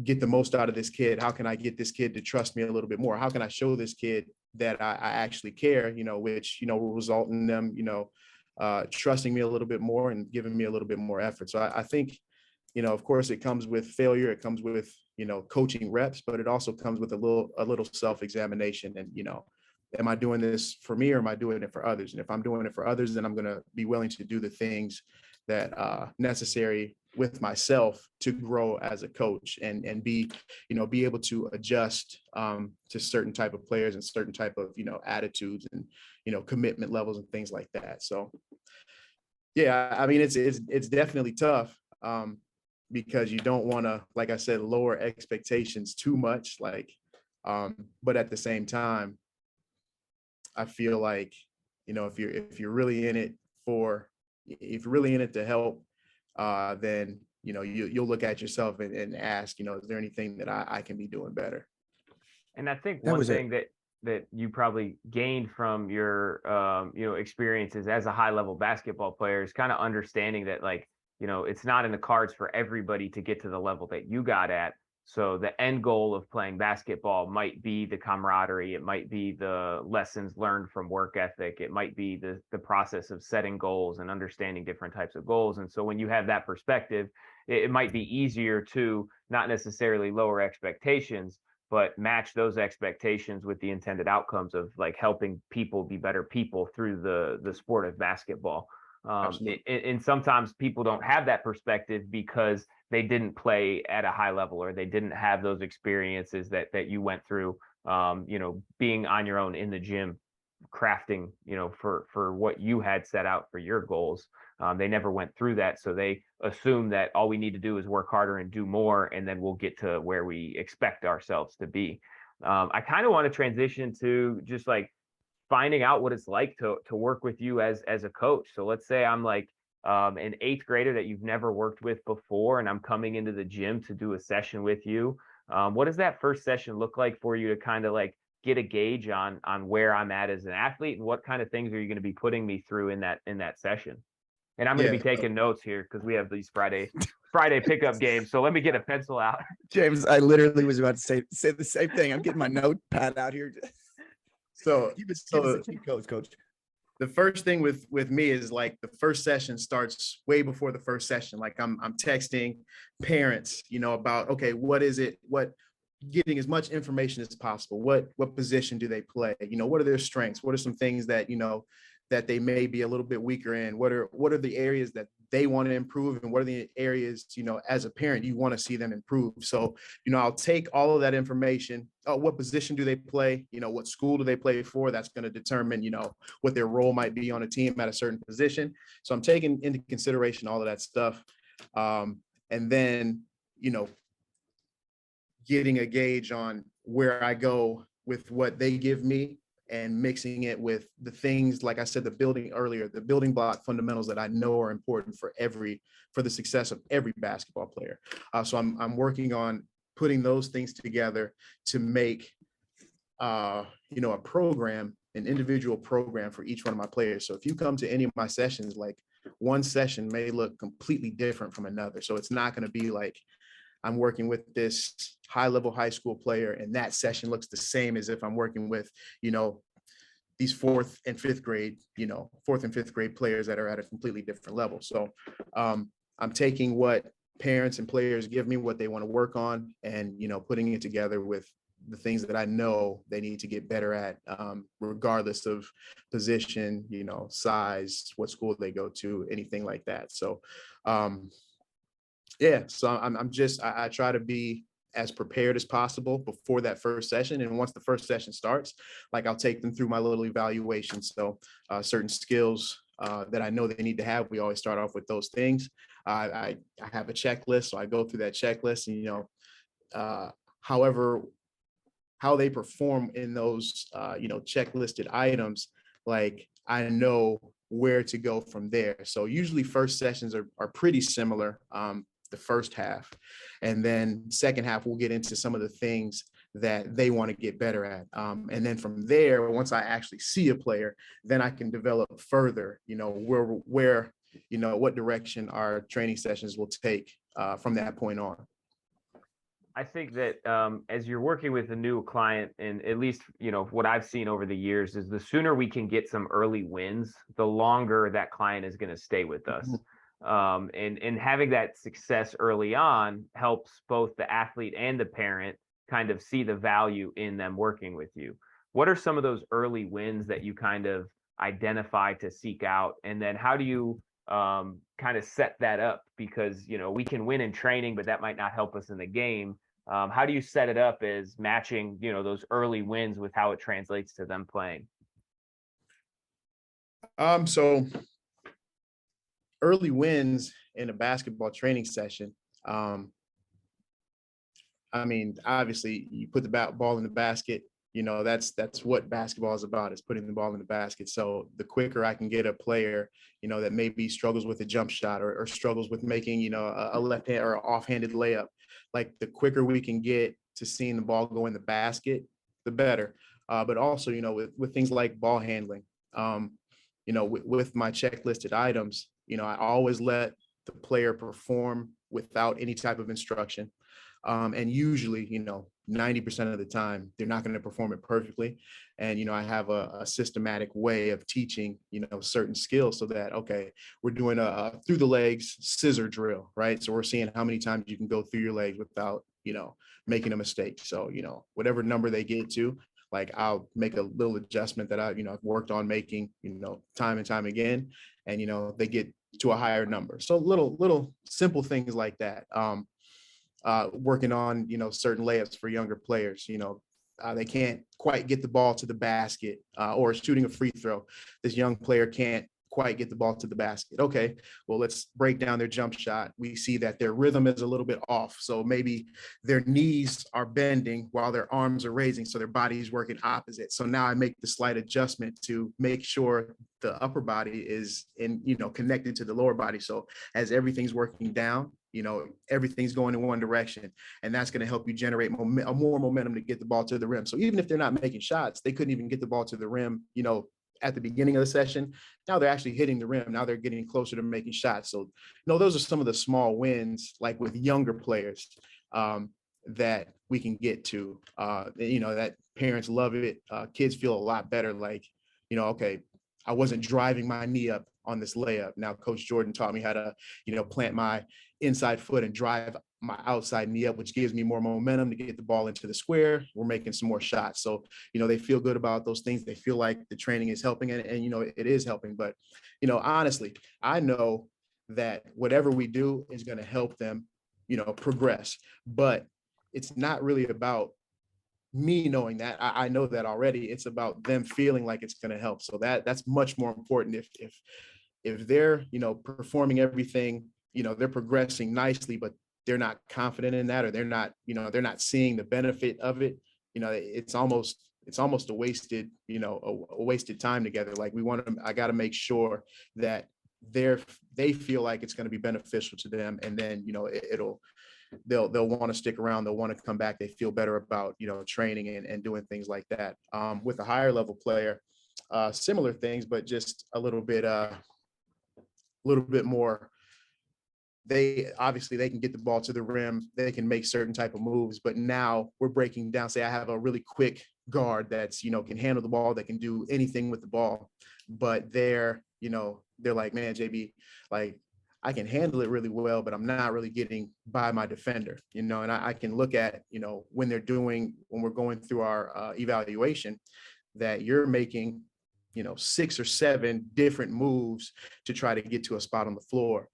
get the most out of this kid? How can I get this kid to trust me a little bit more? How can I show this kid that I actually care, which, will result in them, trusting me a little bit more and giving me a little bit more effort. So I think, of course, it comes with failure. It comes with, coaching reps, but it also comes with a little self-examination. And, am I doing this for me, or am I doing it for others? And if I'm doing it for others, then I'm going to be willing to do the things that are necessary with myself to grow as a coach and be, be able to adjust to certain type of players and certain type of, attitudes and, commitment levels and things like that. So, yeah, I mean, it's definitely tough because you don't want to, like I said, lower expectations too much, but at the same time, I feel like, if you're really in it to help, then, you'll look at yourself and ask, is there anything that I can be doing better? And I think one thing that you probably gained from your, experiences as a high level basketball player is kind of understanding that, it's not in the cards for everybody to get to the level that you got at. So the end goal of playing basketball might be the camaraderie. It might be the lessons learned from work ethic. It might be the process of setting goals and understanding different types of goals. And so when you have that perspective, it might be easier to not necessarily lower expectations, but match those expectations with the intended outcomes of helping people be better people through the sport of basketball. And sometimes people don't have that perspective because they didn't play at a high level, or they didn't have those experiences that you went through, being on your own in the gym, crafting, for what you had set out for your goals. They never went through that. So they assume that all we need to do is work harder and do more, and then we'll get to where we expect ourselves to be. I kind of want to transition to just finding out what it's like to work with you as a coach. So let's say I'm an eighth grader that you've never worked with before, and I'm coming into the gym to do a session with you. What does that first session look like for you to kind of get a gauge on where I'm at as an athlete, and what kind of things are you going to be putting me through in that session? And I'm going to be taking notes here because we have these Friday pickup games. So let me get a pencil out. James, I literally was about to say the same thing. I'm getting my notepad out here. So give us the cheat codes, Coach. The first thing with me is the first session starts way before the first session. I'm texting parents, about, okay, what is it? Getting as much information as possible. What position do they play? What are their strengths? What are some things that, that they may be a little bit weaker in? What are the areas that they want to improve, and what are the areas, as a parent, you want to see them improve? So, I'll take all of that information. What position do they play? What school do they play for? That's going to determine, what their role might be on a team at a certain position. So I'm taking into consideration all of that stuff. And then, getting a gauge on where I go with what they give me, and mixing it with the things, like I said, the building block fundamentals that I know are important for the success of every basketball player. So I'm working on putting those things together to make, a program, an individual program for each one of my players. So if you come to any of my sessions, one session may look completely different from another. So it's not going to be I'm working with this high-level high school player, and that session looks the same as if I'm working with, these fourth and fifth grade players that are at a completely different level. So I'm taking what parents and players give me, what they want to work on, and, putting it together with the things that I know they need to get better at, regardless of position, size, what school they go to, anything like that. So, so I try to be as prepared as possible before that first session. And once the first session starts, I'll take them through my little evaluation. So certain skills that I know they need to have, we always start off with those things. I have a checklist, so I go through that checklist, and however how they perform in those checklisted items, like I know where to go from there. So usually first sessions are pretty similar, the first half, and then second half we'll get into some of the things that they want to get better at. And then from there, once I actually see a player, then I can develop further, where what direction our training sessions will take from that point on. I think that as you're working with a new client, and at least, what I've seen over the years is the sooner we can get some early wins, the longer that client is going to stay with us. And having that success early on helps both the athlete and the parent kind of see the value in them working with you. What are some of those early wins that you kind of identify to seek out? And then how do you kind of set that up? Because, we can win in training, but that might not help us in the game. How do you set it up as matching, those early wins with how it translates to them playing? So early wins in a basketball training session. Obviously you put the ball in the basket, that's what basketball is about, is putting the ball in the basket. So the quicker I can get a player, that maybe struggles with a jump shot or struggles with making, a left hand or offhanded layup, like the quicker we can get to seeing the ball go in the basket, the better. But also, with things like ball handling, with my checklisted items, I always let the player perform without any type of instruction. And usually, 90% of the time, they're not going to perform it perfectly. And, I have a systematic way of teaching, certain skills, so that, okay, we're doing a through the legs scissor drill, right? So we're seeing how many times you can go through your legs without, making a mistake. So, whatever number they get to, like I'll make a little adjustment that I've worked on making, time and time again, and, they get to a higher number. So little simple things like that. Working on, certain layups for younger players, they can't quite get the ball to the basket, or shooting a free throw. This young player can't quite get the ball to the basket. Okay, well, let's break down their jump shot. We see that their rhythm is a little bit off. So maybe their knees are bending while their arms are raising, so their body is working opposite. So now I make the slight adjustment to make sure the upper body is connected to the lower body. So as everything's working down, everything's going in one direction, and that's going to help you generate more momentum to get the ball to the rim. So even if they're not making shots, they couldn't even get the ball to the rim, at the beginning of the session. Now they're actually hitting the rim. Now they're getting closer to making shots. So, those are some of the small wins, like with younger players, that we can get to, that parents love it. Kids feel a lot better. Like, okay, I wasn't driving my knee up on this layup. Now Coach Jordan taught me how to, plant my inside foot and drive my outside knee up, which gives me more momentum to get the ball into the square. We're making some more shots. So, they feel good about those things. They feel like the training is helping, and it is helping. But, honestly, I know that whatever we do is going to help them, progress. But it's not really about me knowing that. I know that already. It's about them feeling like it's going to help. So that's much more important. If they're, performing everything, they're progressing nicely, but they're not confident in that, or they're not seeing the benefit of it, it's almost a wasted, a wasted time together. Like I got to make sure that they feel like it's going to be beneficial to them. And then, they'll want to stick around. They'll want to come back. They feel better about, training and doing things like that. With a higher level player, similar things, but just a little bit more. They can get the ball to the rim. They can make certain type of moves, but now we're breaking down. Say I have a really quick guard that's, can handle the ball, that can do anything with the ball, but they're like, man, JB, like I can handle it really well, but I'm not really getting by my defender, and I can look at, when we're going through our evaluation, that you're making, 6 or 7 different moves to try to get to a spot on the floor.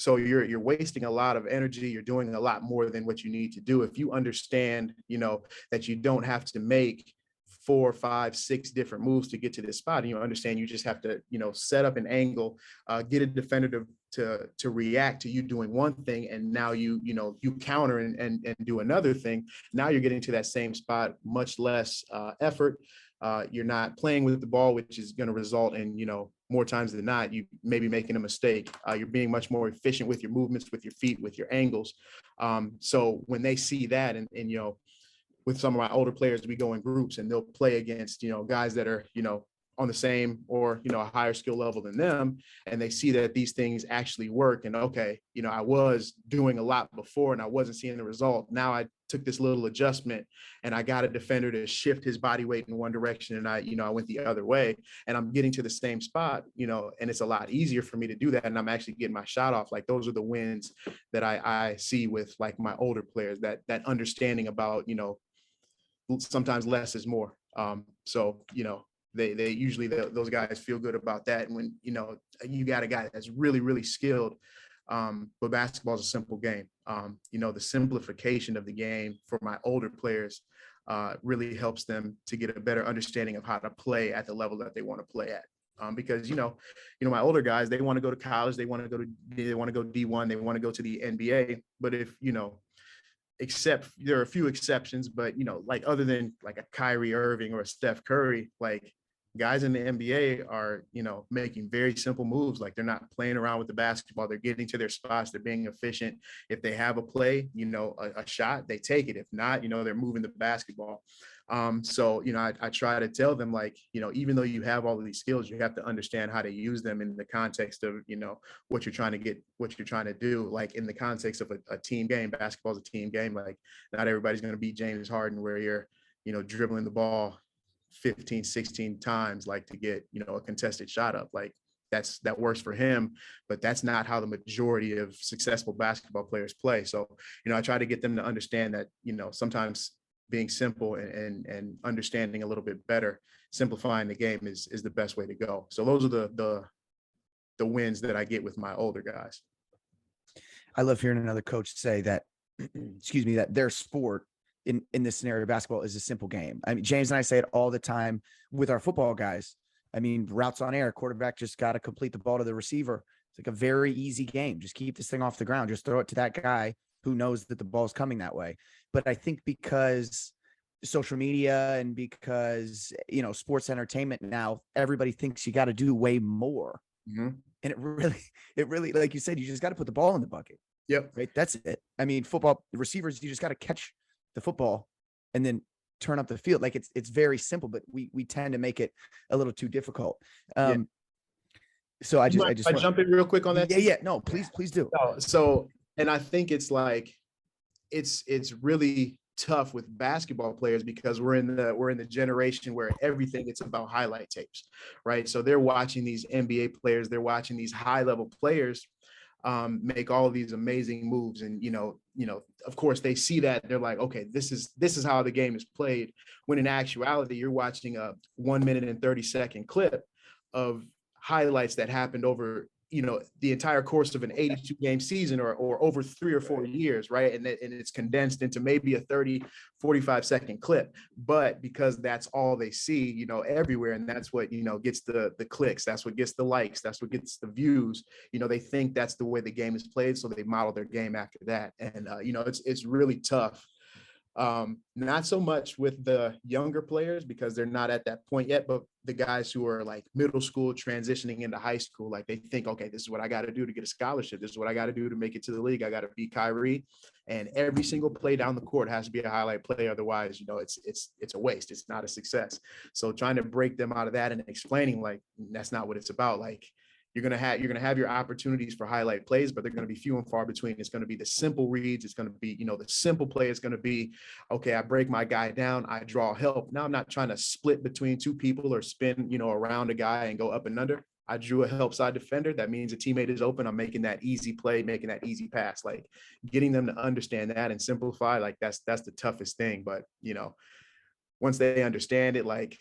So you're wasting a lot of energy. You're doing a lot more than what you need to do. If you understand, that you don't have to make 4, 5, 6 different moves to get to this spot. And you understand you just have to, set up an angle, get a defender to react to you doing one thing, and now you counter and do another thing. Now you're getting to that same spot, much less effort. You're not playing with the ball, which is going to result in, more times than not, you maybe making a mistake. You're being much more efficient with your movements, with your feet, with your angles. So when they see that, and with some of my older players, we go in groups and they'll play against, guys that are, on the same or, a higher skill level than them. And they see that these things actually work. And okay, I was doing a lot before and I wasn't seeing the result. Now I took this little adjustment and I got a defender to shift his body weight in one direction. And I went the other way and I'm getting to the same spot, and it's a lot easier for me to do that. And I'm actually getting my shot off. Like those are the wins that I see with like my older players, that understanding about, sometimes less is more. So, they usually, those guys feel good about that. And when, you got a guy that's really, really skilled, but basketball is a simple game. The simplification of the game for my older players really helps them to get a better understanding of how to play at the level that they want to play at. Because, my older guys, they want to go to college, they want to go D1, they want to go to the NBA. But if, except there are a few exceptions, but, like other than like a Kyrie Irving or a Steph Curry, like guys in the NBA are, making very simple moves. Like they're not playing around with the basketball. They're getting to their spots. They're being efficient. If they have a play, a shot, they take it. If not, they're moving the basketball. So, I try to tell them like, even though you have all of these skills, you have to understand how to use them in the context of, what you're trying to get, what you're trying to do, like in the context of a team game. Basketball is a team game. Like not everybody's going to be James Harden where you're, dribbling the ball 15, 16 times, like to get, a contested shot up. Like that works for him, but that's not how the majority of successful basketball players play. So, I try to get them to understand that, sometimes being simple and understanding a little bit better, simplifying the game is the best way to go. So those are the wins that I get with my older guys. I love hearing another coach say that, excuse me, that their sport in this scenario, basketball is a simple game. I mean, James and I say it all the time with our football guys. I mean, routes on air, quarterback just got to complete the ball to the receiver. It's like a very easy game. Just keep this thing off the ground. Just throw it to that guy who knows that the ball's coming that way. But I think because social media and because, sports entertainment now, everybody thinks you got to do way more. Mm-hmm. And it really, like you said, you just got to put the ball in the bucket. Yep. Right. That's it. I mean, football receivers, you just got to catch the football and then turn up the field. Like it's very simple, but we tend to make it a little too difficult. So I jump in real quick on that. Yeah. No, please do. So, and I think it's like, it's really tough with basketball players because we're in the generation where everything it's about highlight tapes, right? So they're watching these NBA players, they're watching these high level players make all of these amazing moves, and of course they see that, they're like, okay, this is how the game is played, when in actuality you're watching a 1 minute and 30-second clip of highlights that happened over the entire course of an 82 game season or over 3 or 4 years, right? And it's condensed into maybe a 30, 45-second clip. But because that's all they see, everywhere, and that's what, gets the clicks, that's what gets the likes, that's what gets the views, they think that's the way the game is played. So they model their game after that. And, it's really tough. Not so much with the younger players because they're not at that point yet, but the guys who are like middle school transitioning into high school, like they think, okay, this is what I got to do to get a scholarship. This is what I got to do to make it to the league. I got to beat Kyrie, and every single play down the court has to be a highlight play. Otherwise, it's a waste. It's not a success. So trying to break them out of that and explaining like, that's not what it's about. Like, you're going to have your opportunities for highlight plays, but they're going to be few and far between. It's going to be the simple reads. It's going to be, the simple play is going to be, okay, I break my guy down, I draw help. Now I'm not trying to split between two people or spin, around a guy and go up and under. I drew a help side defender. That means a teammate is open. I'm making that easy play, making that easy pass, like getting them to understand that and simplify. Like that's the toughest thing. But, once they understand it, like,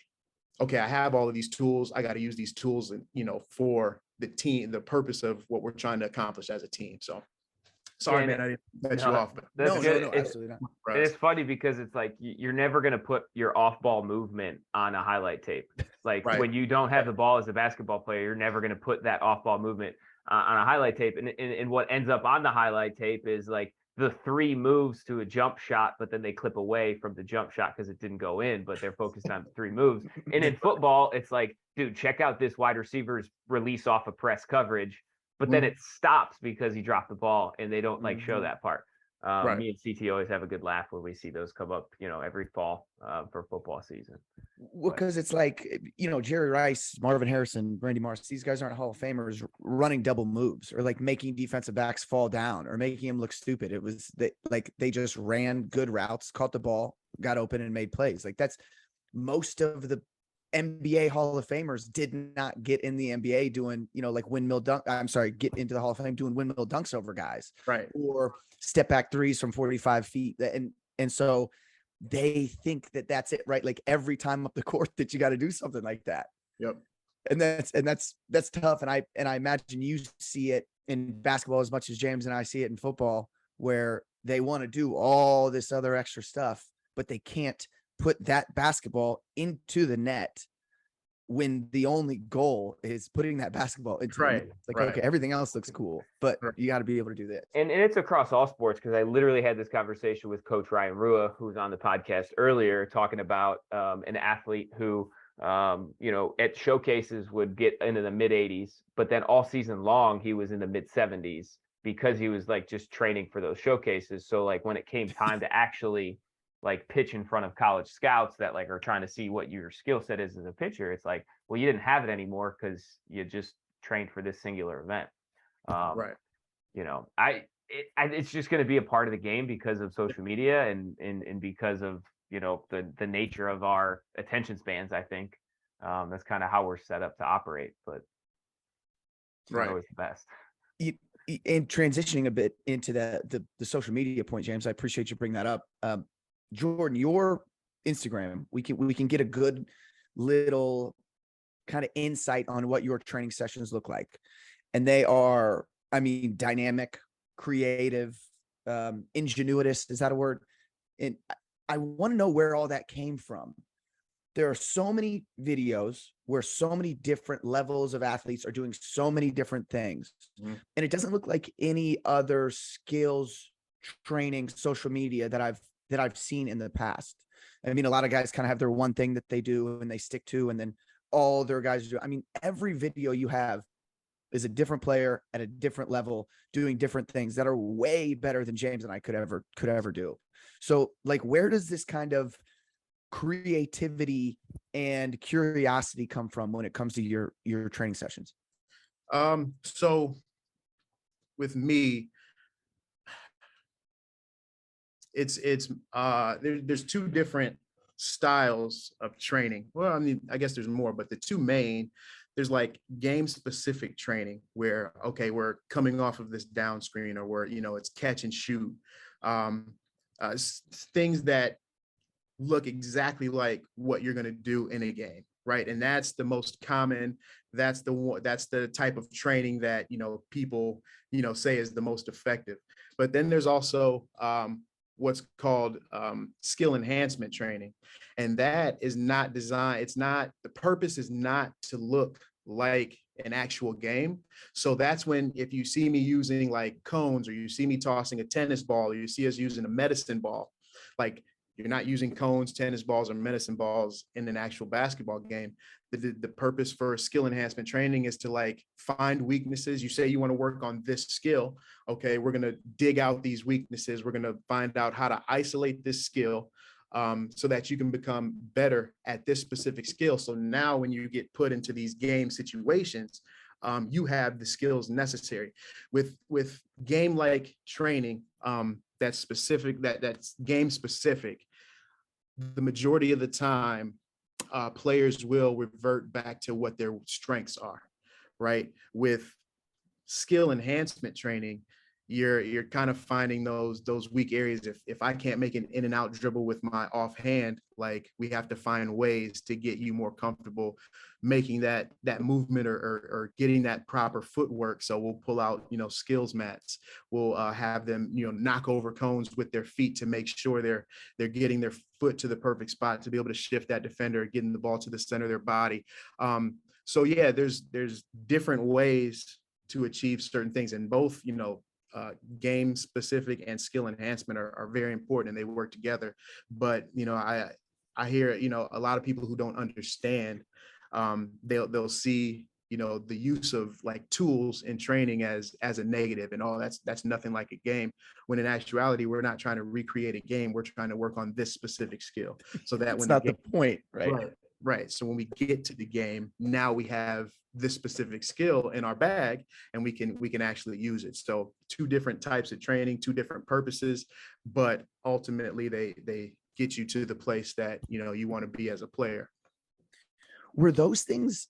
okay, I have all of these tools. I got to use these tools, and, for the team, the purpose of what we're trying to accomplish as a team. So Sorry, Yeah, man, I didn't cut no, you off. But that's No, good. no, absolutely not. And it's funny because it's like you're never going to put your off-ball movement on a highlight tape. Like Right. when you don't have the ball as a basketball player, you're never going to put that off-ball movement on a highlight tape. And what ends up on the highlight tape is like the 3 moves to a jump shot, but then they clip away from the jump shot because it didn't go in, but they're focused on 3 moves. And in football, it's like, dude, check out this wide receiver's release off of press coverage, but then it stops because he dropped the ball and they don't like show that part. Right. Me and CT always have a good laugh when we see those come up, every fall for football season. Well, because it's like, Jerry Rice, Marvin Harrison, Randy Moss, these guys aren't Hall of Famers running double moves or like making defensive backs fall down or making them look stupid. It was they just ran good routes, caught the ball, got open and made plays. Like that's most of the NBA Hall of Famers did not get in the NBA doing, like windmill dunk. I'm sorry, get into the Hall of Fame doing windmill dunks over guys, Right. or step back threes from 45 feet. And so they think that that's it, right? Like every time up the court that you got to do something like that. Yep. And that's tough. And I imagine you see it in basketball as much as James and I see it in football, where they want to do all this other extra stuff, but they can't put that basketball into the net when the only goal is putting that basketball into the net. It's like, okay, everything else looks cool, but you got to be able to do this. And it's across all sports, because I literally had this conversation with Coach Ryan Rua, who was on the podcast earlier, talking about an athlete who, at showcases would get into the mid 80s, but then all season long, he was in the mid 70s because he was like just training for those showcases. So like when it came time to actually like pitch in front of college scouts that like are trying to see what your skill set is as a pitcher, it's like, well, you didn't have it anymore because you just trained for this singular event. Right. It's just going to be a part of the game because of social media and because of the nature of our attention spans. I think that's kind of how we're set up to operate, but it's not always the best. And transitioning a bit into the social media point, James, I appreciate you bringing that up. Jordan, your Instagram, we can get a good little kind of insight on what your training sessions look like. And they are, dynamic, creative, ingenuitous. Is that a word? And I want to know where all that came from. There are so many videos where so many different levels of athletes are doing so many different things. Mm-hmm. And it doesn't look like any other skills training social media that I've seen in the past. A lot of guys kind of have their one thing that they do and they stick to, and then all their guys do. Every video you have is a different player at a different level doing different things that are way better than James and I could ever do. So like, where does this kind of creativity and curiosity come from when it comes to your training sessions? So with me, there's 2 different styles of training. Well, I guess there's more, but the 2 main, there's like game specific training where, okay, we're coming off of this down screen, or where, it's catch and shoot, things that look exactly like what you're going to do in a game. Right. And that's the most common. That's the type of training that, people, say is the most effective. But then there's also, what's called skill enhancement training. And that is not designed. The purpose is not to look like an actual game. So that's when, if you see me using like cones, or you see me tossing a tennis ball, or you see us using a medicine ball, like, you're not using cones, tennis balls, or medicine balls in an actual basketball game. The purpose for skill enhancement training is to like find weaknesses. You say you want to work on this skill. Okay, we're going to dig out these weaknesses. We're going to find out how to isolate this skill so that you can become better at this specific skill. So now when you get put into these game situations, you have the skills necessary. With game-like training, that's specific, that's game specific, the majority of the time, players will revert back to what their strengths are, right? With skill enhancement training, you're kind of finding those weak areas. If I can't make an in and out dribble with my offhand, like we have to find ways to get you more comfortable making that movement or getting that proper footwork. So we'll pull out, skills mats. We'll have them, knock over cones with their feet to make sure they're getting their foot to the perfect spot to be able to shift that defender, getting the ball to the center of their body. So yeah, there's different ways to achieve certain things, and both, game specific and skill enhancement are very important, and they work together. But I hear a lot of people who don't understand, they'll see the use of like tools in training as a negative, and that's nothing like a game, when in actuality we're not trying to recreate a game, we're trying to work on this specific skill, so that It's not the point, right? Right. So when we get to the game, now we have this specific skill in our bag, and we can actually use it. So two different types of training, two different purposes, but ultimately they get you to the place that you want to be as a player. Were those things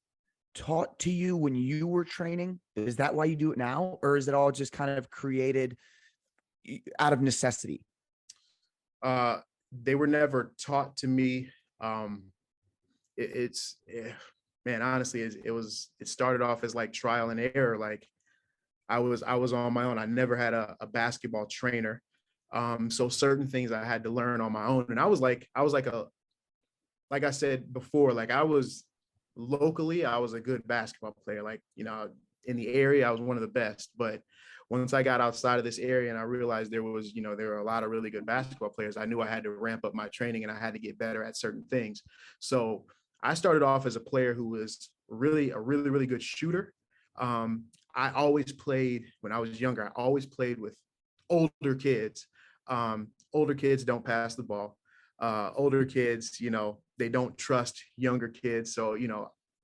taught to you when you were training? Is that why you do it now, or is it all just kind of created out of necessity? They were never taught to me. Man, honestly, it started off as like trial and error. Like I was on my own. I never had a basketball trainer. So certain things I had to learn on my own. And I was like I said before, like locally, I was a good basketball player. Like, in the area, I was one of the best. But once I got outside of this area and I realized there were a lot of really good basketball players, I knew I had to ramp up my training and I had to get better at certain things. So I started off as a player who was really a really, really good shooter. I always played, when I was younger, I always played with older kids. Older kids don't pass the ball. Older kids, they don't trust younger kids. So,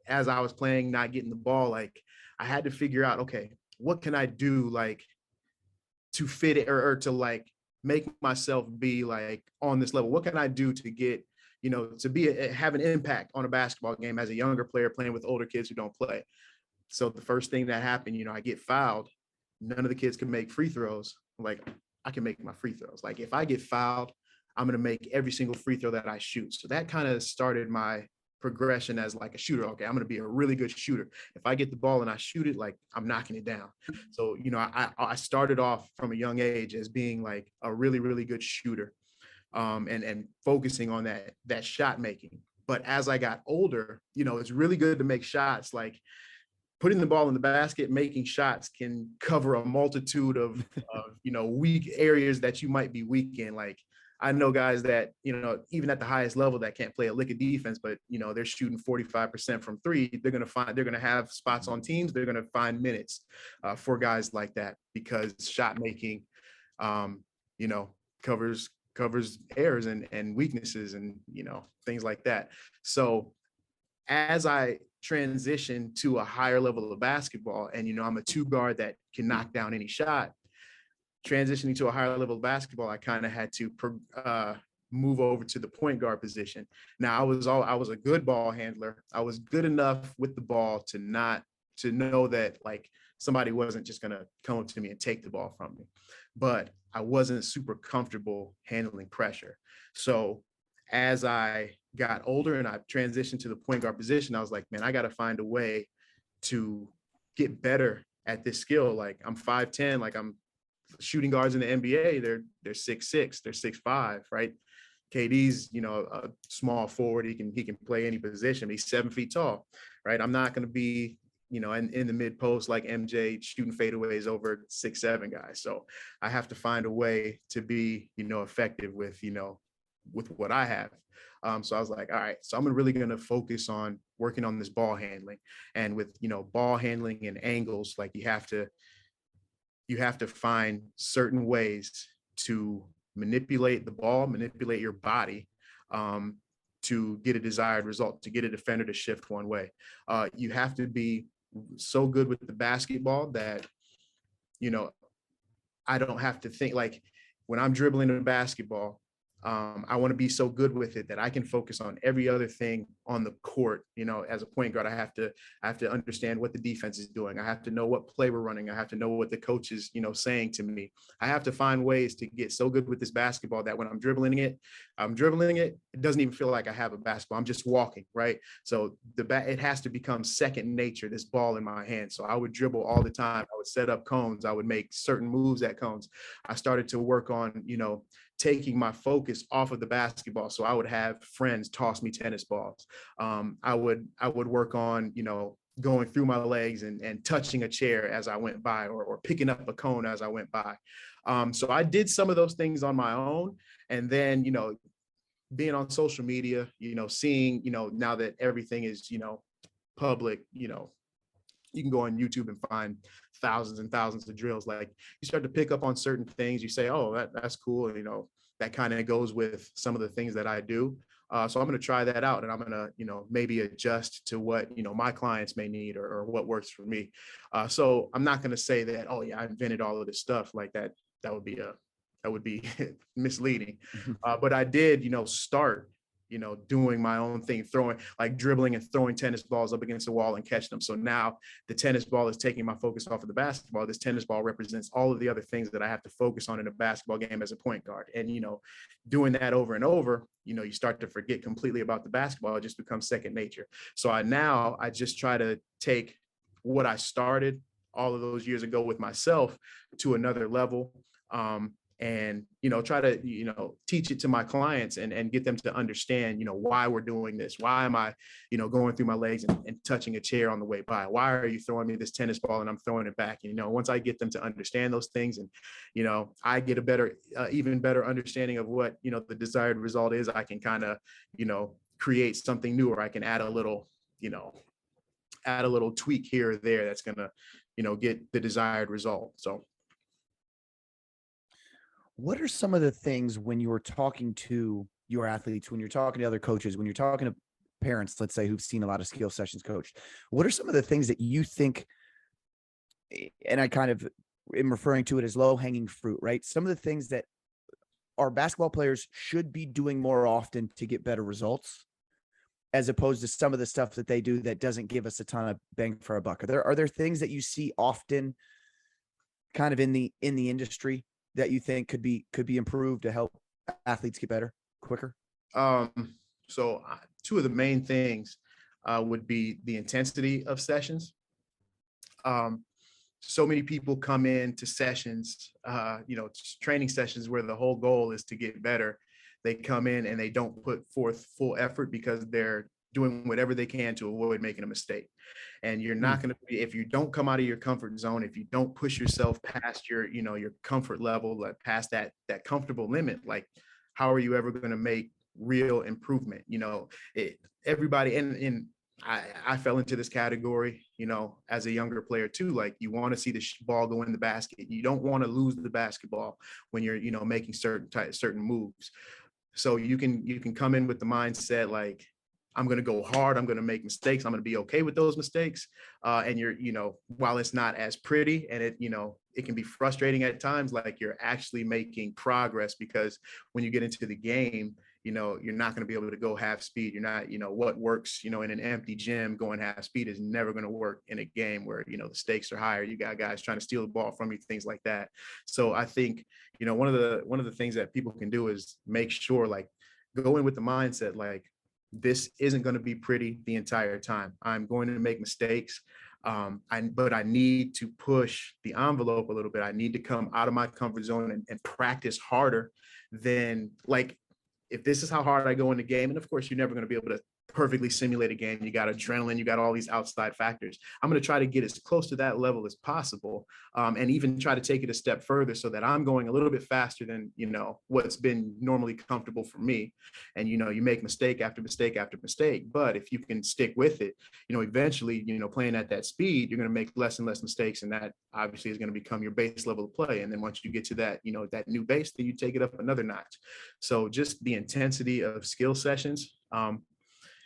as I was playing, not getting the ball, like I had to figure out, okay, what can I do like to fit it or to like make myself be like on this level? What can I do to get, to have an impact on a basketball game as a younger player playing with older kids who don't play? So the first thing that happened, I get fouled. None of the kids can make free throws. Like, I can make my free throws. Like if I get fouled, I'm going to make every single free throw that I shoot. So that kind of started my progression as like a shooter. Okay, I'm going to be a really good shooter. If I get the ball and I shoot it, like I'm knocking it down. So, I started off from a young age as being like a really, really good shooter, and focusing on that shot making. But as I got older, it's really good to make shots. Like putting the ball in the basket, making shots can cover a multitude of weak areas that you might be weak in. Like I know guys that, even at the highest level that can't play a lick of defense, but, they're shooting 45% from three. They're going to have spots on teams. They're going to find minutes for guys like that, because shot making, covers errors and weaknesses and, things like that. So as I transition to a higher level of basketball, and, I'm a two guard that can knock down any shot, transitioning to a higher level of basketball, I kind of had to move over to the point guard position. Now I was a good ball handler. I was good enough with the ball to know that like somebody wasn't just going to come up to me and take the ball from me, but I wasn't super comfortable handling pressure. So as I got older and I transitioned to the point guard position, I was like, man, I got to find a way to get better at this skill. Like I'm 5'10", like I'm shooting guards in the NBA, they're 6'6", they're 6'5", right? KD's, a small forward. He can play any position. He's 7 feet tall, right? I'm not going to be, in the mid post like MJ shooting fadeaways over 6'7" guys. So I have to find a way to be, effective with what I have. So I was like, all right, so I'm really going to focus on working on this ball handling, and with, ball handling and angles, like you have to find certain ways to manipulate the ball, manipulate your body, to get a desired result, to get a defender to shift one way. You have to be so good with the basketball that, I don't have to think. Like when I'm dribbling a basketball, I want to be so good with it that I can focus on every other thing on the court. You know, as a point guard, I have to understand what the defense is doing. I have to know what play we're running. I have to know what the coach is, saying to me. I have to find ways to get so good with this basketball that when I'm dribbling it, it doesn't even feel like I have a basketball. I'm just walking, right? So it has to become second nature, this ball in my hand. So I would dribble all the time. I would set up cones. I would make certain moves at cones. I started to work on, taking my focus off of the basketball. So I would have friends toss me tennis balls. I would work on, going through my legs and touching a chair as I went by, or picking up a cone as I went by. So I did some of those things on my own. And then, being on social media, seeing, now that everything is, public, you can go on YouTube and find thousands and thousands of drills. Like, you start to pick up on certain things. You say, oh, that's cool. And, that kind of goes with some of the things that I do. So I'm going to try that out, and I'm going to, maybe adjust to what, my clients may need, or what works for me. So I'm not going to say that, oh yeah, I invented all of this stuff like that. That would be misleading. But I did, start, doing my own thing, dribbling and throwing tennis balls up against the wall and catching them. So now the tennis ball is taking my focus off of the basketball. This tennis ball represents all of the other things that I have to focus on in a basketball game as a point guard. And, doing that over and over, you start to forget completely about the basketball. It just becomes second nature. So I just try to take what I started all of those years ago with myself to another level. And, try to, teach it to my clients and get them to understand, why we're doing this. Why am I, going through my legs and touching a chair on the way by? Why are you throwing me this tennis ball and I'm throwing it back? Once I get them to understand those things, and, I get a even better understanding of what, the desired result is, I can kind of, create something new, or I can add a little tweak here or there that's going to, get the desired result. So. What are some of the things when you're talking to your athletes, when you're talking to other coaches, when you're talking to parents, let's say, who've seen a lot of skill sessions coached, what are some of the things that you think, and I kind of am referring to it as low hanging fruit, right? Some of the things that our basketball players should be doing more often to get better results, as opposed to some of the stuff that they do that doesn't give us a ton of bang for a buck. Are there things that you see often kind of in the industry that you think could be improved to help athletes get better quicker? So two of the main things would be the intensity of sessions. So many people come into sessions, training sessions where the whole goal is to get better. They come in and they don't put forth full effort because they're doing whatever they can to avoid making a mistake. And you're not going to be, if you don't come out of your comfort zone, if you don't push yourself past your comfort level, like past that comfortable limit, like, how are you ever going to make real improvement? Everybody, and I fell into this category, as a younger player too. Like, you want to see the ball go in the basket. You don't want to lose the basketball when you're, making certain moves. So you can come in with the mindset, like, I'm going to go hard. I'm going to make mistakes. I'm going to be okay with those mistakes. And you're, while it's not as pretty, and it can be frustrating at times, like, you're actually making progress, because when you get into the game, you're not going to be able to go half speed. You're not, what works, in an empty gym, going half speed is never going to work in a game where, the stakes are higher. You got guys trying to steal the ball from you, things like that. So I think, one of the things that people can do is make sure, like, go in with the mindset, like, this isn't going to be pretty the entire time. I'm going to make mistakes. But I need to push the envelope a little bit. I need to come out of my comfort zone and practice harder than, like, if this is how hard I go in the game. And of course, you're never going to be able to perfectly simulate a game. You got adrenaline, you got all these outside factors. I'm going to try to get as close to that level as possible, and even try to take it a step further, so that I'm going a little bit faster than, what's been normally comfortable for me. And, you make mistake after mistake after mistake. But if you can stick with it, eventually, playing at that speed, you're going to make less and less mistakes. And that obviously is going to become your base level of play. And then once you get to that, that new base, then you take it up another notch. So just the intensity of skill sessions,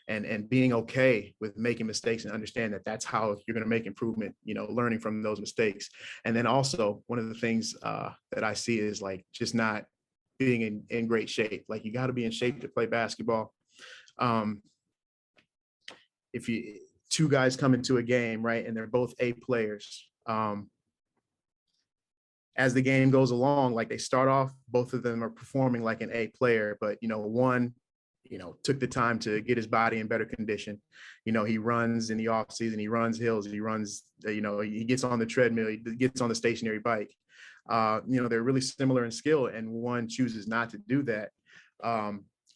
and being okay with making mistakes, and understand that that's how you're going to make improvement, learning from those mistakes. And then also, one of the things that I see is, like, just not being in great shape. Like, you got to be in shape to play basketball. If two guys come into a game, right, and they're both A players, as the game goes along, like, they start off, both of them are performing like an A player, but, one, took the time to get his body in better condition. He runs in the off season, he runs hills, he runs, he gets on the treadmill, he gets on the stationary bike. They're really similar in skill, and one chooses not to do that.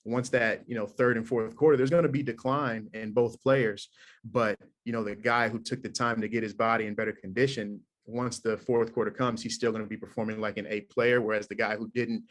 Once that, third and fourth quarter, there's going to be decline in both players. But, the guy who took the time to get his body in better condition, once the fourth quarter comes, he's still going to be performing like an A player. Whereas the guy who didn't,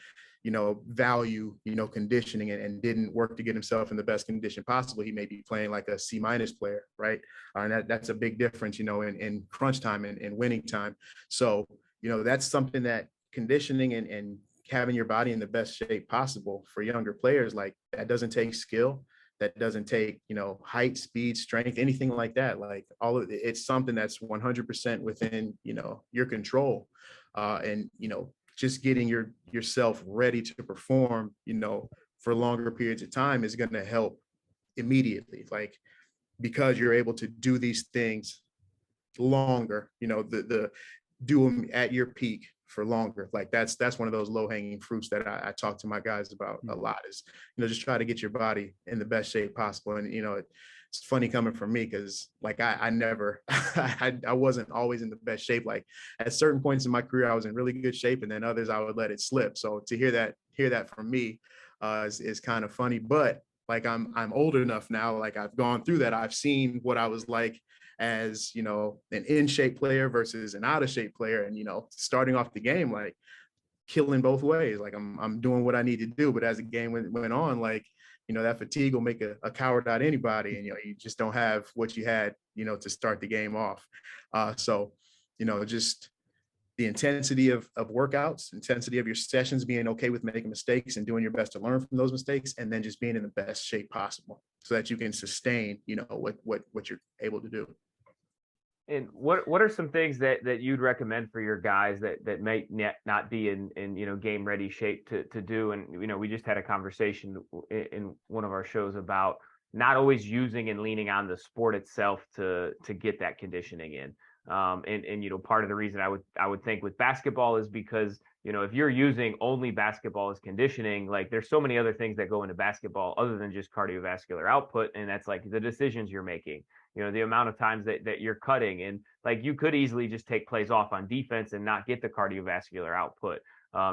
value, conditioning and didn't work to get himself in the best condition possible, he may be playing like a C- player, right? And that's a big difference, in crunch time and winning time. So, that's something that conditioning and having your body in the best shape possible for younger players, like, that doesn't take skill, that doesn't take, height, speed, strength, anything like that. Like, all of it, it's something that's 100% within, your control. And, just getting yourself ready to perform, for longer periods of time is going to help immediately. Like, because you're able to do these things longer, the do them at your peak for longer. Like, that's one of those low-hanging fruits that I talk to my guys about a lot, is, just try to get your body in the best shape possible. And, it's funny coming from me, because, like, I never, I wasn't always in the best shape. Like, at certain points in my career, I was in really good shape, and then others I would let it slip. So to hear that from me is kind of funny. But, like, I'm old enough now, like, I've gone through that. I've seen what I was like as, an in shape player versus an out of shape player. And, starting off the game, like, killing both ways. Like, I'm doing what I need to do. But as the game went on, like, that fatigue will make a coward out of anybody. And, you just don't have what you had, to start the game off. So, just the intensity of workouts, intensity of your sessions, being okay with making mistakes and doing your best to learn from those mistakes, and then just being in the best shape possible so that you can sustain, what you're able to do. And what are some things that you'd recommend for your guys that may not be in game ready shape to do? And we just had a conversation in one of our shows about not always using and leaning on the sport itself to get that conditioning in. And part of the reason I would think with basketball is because if you're using only basketball as conditioning, like, there's so many other things that go into basketball other than just cardiovascular output, and that's like the decisions you're making. The amount of times that you're cutting, and, like, you could easily just take plays off on defense and not get the cardiovascular output.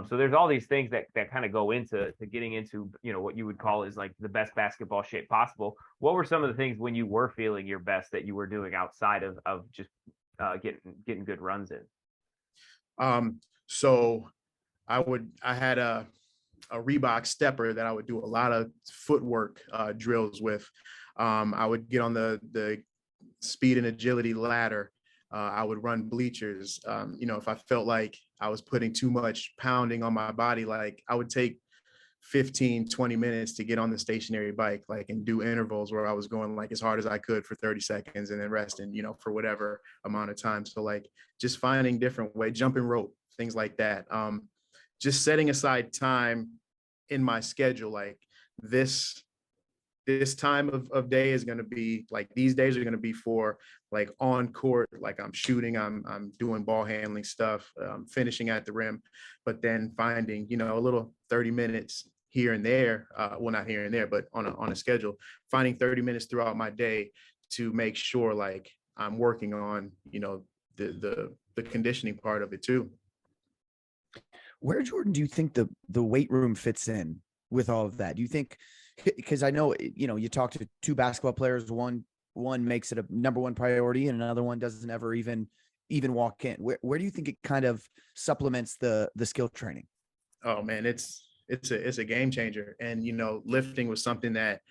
So there's all these things that kind of go into getting into, what you would call is like the best basketball shape possible. What were some of the things when you were feeling your best that you were doing outside of just getting good runs in? So I had a Reebok stepper that I would do a lot of footwork drills with. I would get on the speed and agility ladder. I would run bleachers. If I felt like I was putting too much pounding on my body, like, I would take 15-20 minutes to get on the stationary bike, like, and do intervals where I was going, like, as hard as I could for 30 seconds and then resting, for whatever amount of time. So, like, just finding different ways, jumping rope, things like that. Just setting aside time in my schedule, like, this time of day is going to be, like, these days are going to be for, like, on court, like, I'm shooting, I'm doing ball handling stuff, finishing at the rim, but then finding, a little 30 minutes here and there, well, not here and there, but on a schedule, finding 30 minutes throughout my day to make sure, like, I'm working on, the conditioning part of it too. Where, Jordan, do you think the weight room fits in with all of that? Do you think, because I know, you talk to two basketball players, one makes it a number one priority and another one doesn't ever even walk in. Where do you think it kind of supplements the skill training? Oh man, it's a game changer. And, lifting was something that,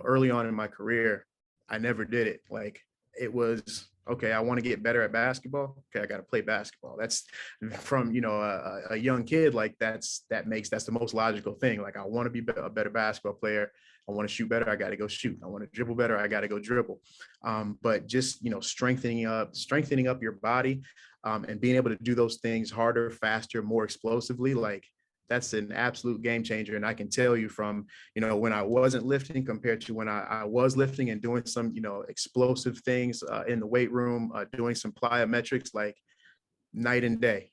early on in my career, I never did it. Like, it was, okay, I want to get better at basketball. Okay, I got to play basketball. That's from, a young kid, like, that's the most logical thing. Like, I want to be a better basketball player. I want to shoot better. I got to go shoot. I want to dribble better. I got to go dribble. But just, strengthening up your body, and being able to do those things harder, faster, more explosively, like, that's an absolute game changer. And I can tell you from, when I wasn't lifting compared to when I was lifting and doing some, explosive things in the weight room, doing some plyometrics, like night and day.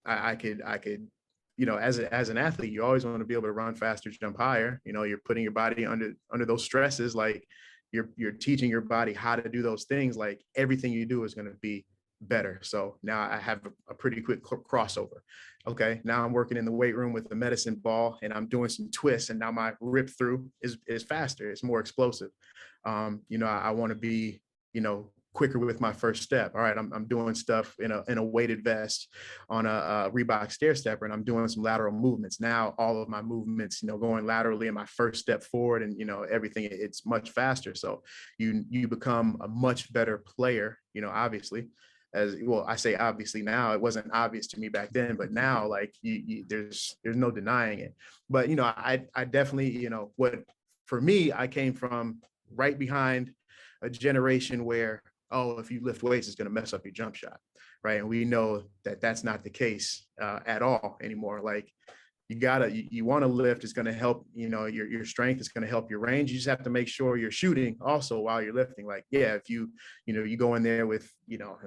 I could, as an athlete, you always want to be able to run faster, jump higher. You're putting your body under those stresses. Like you're teaching your body how to do those things. Like everything you do is going to be better. So now I have a pretty quick crossover. Okay, now I'm working in the weight room with the medicine ball and I'm doing some twists, and now my rip through is faster. It's more explosive. I want to be, quicker with my first step. All right, I'm doing stuff in a weighted vest on a Reebok stair stepper, and I'm doing some lateral movements. Now all of my movements, going laterally in my first step forward, and everything, it's much faster. So you become a much better player, obviously. As well, I say obviously now, it wasn't obvious to me back then, but now, like, there's no denying it. But I definitely, for me, I came from right behind a generation where, oh, if you lift weights, it's going to mess up your jump shot, right? And we know that that's not the case at all anymore. Like, you want to lift, it's going to help, your strength is going to help your range. You just have to make sure you're shooting also while you're lifting. Like, yeah, if you go in there with,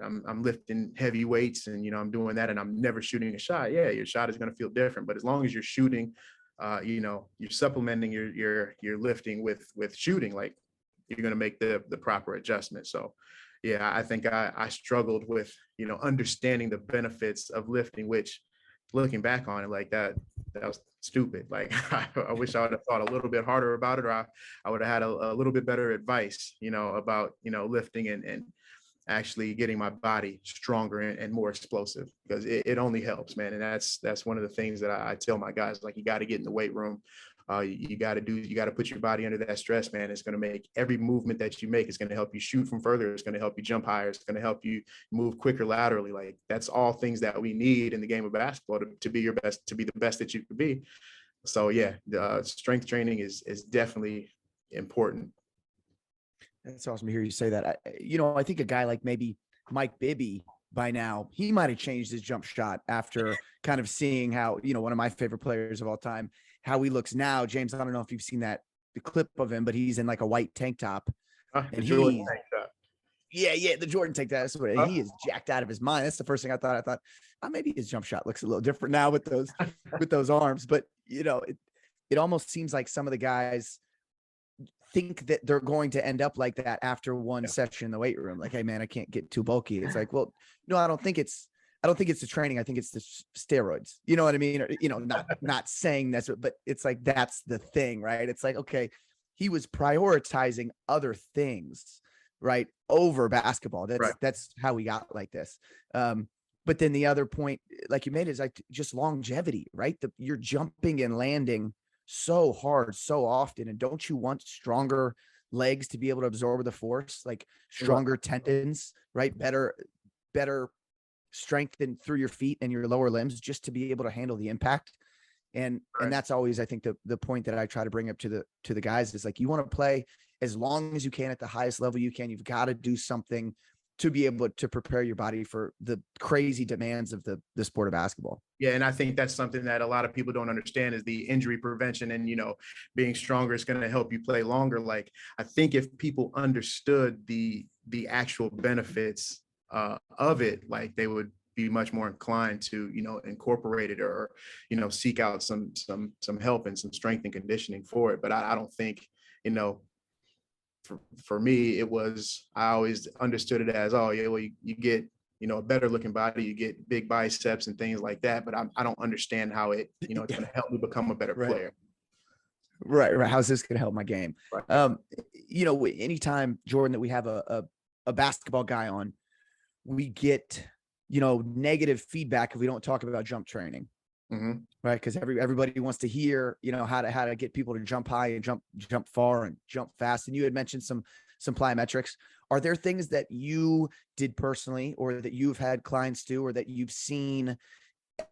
I'm lifting heavy weights and, I'm doing that and I'm never shooting a shot. Yeah, your shot is going to feel different. But as long as you're shooting, you're supplementing your lifting with shooting, like, you're going to make the proper adjustment. So, yeah, I think I struggled with, understanding the benefits of lifting, which, looking back on it, like that was stupid. Like, I wish I would have thought a little bit harder about it, or I would have had a little bit better advice, about, lifting and actually getting my body stronger and more explosive, because it only helps, man. And that's one of the things that I tell my guys, like, you got to get in the weight room. You got to put your body under that stress, man. It's going to make every movement that you make, it's going to help you shoot from further. It's going to help you jump higher. It's going to help you move quicker laterally. Like, that's all things that we need in the game of basketball to be your best, to be the best that you could be. So yeah, the strength training is definitely important. That's awesome to hear you say that. I think a guy like maybe Mike Bibby, by now, he might have changed his jump shot after kind of seeing how, one of my favorite players of all time, how he looks now. James, I don't know if you've seen the clip of him, but he's in like a white tank top. And the Jordan tank top. That's what he is, jacked out of his mind. That's the first thing I thought. Oh, maybe his jump shot looks a little different now with those arms. But it almost seems like some of the guys think that they're going to end up like that after one session in the weight room. Like, hey man, I can't get too bulky. It's like, well, no, I don't think it's the training. I think it's the steroids. You know what I mean? Or, not saying that's, but it's like, that's the thing, right? It's like, okay, he was prioritizing other things, right, over basketball. That's how we got like this. But then the other point, like you made, is like just longevity, right? You're jumping and landing so hard, so often. And don't you want stronger legs to be able to absorb the force, like stronger tendons, right? Better strengthen through your feet and your lower limbs, just to be able to handle the impact. And that's always, I think, the point that I try to bring up to the guys is like, you want to play as long as you can at the highest level you can. You've got to do something to be able to prepare your body for the crazy demands of the sport of basketball. Yeah. And I think that's something that a lot of people don't understand, is the injury prevention, and, being stronger is going to help you play longer. Like, I think if people understood the actual benefits of it, like, they would be much more inclined to, incorporate it, or, seek out some help and some strength and conditioning for it. But I don't think, for me, I always understood it as, oh yeah, well, you get, a better looking body, you get big biceps and things like that. But I don't understand how it's going to help me become a better player. Right. How's this going to help my game? Right. Anytime, Jordan, that we have a basketball guy on, we get, negative feedback if we don't talk about jump training. Mm-hmm. Right. Because everybody wants to hear, how to get people to jump high and jump far and jump fast. And you had mentioned some plyometrics. Are there things that you did personally, or that you've had clients do, or that you've seen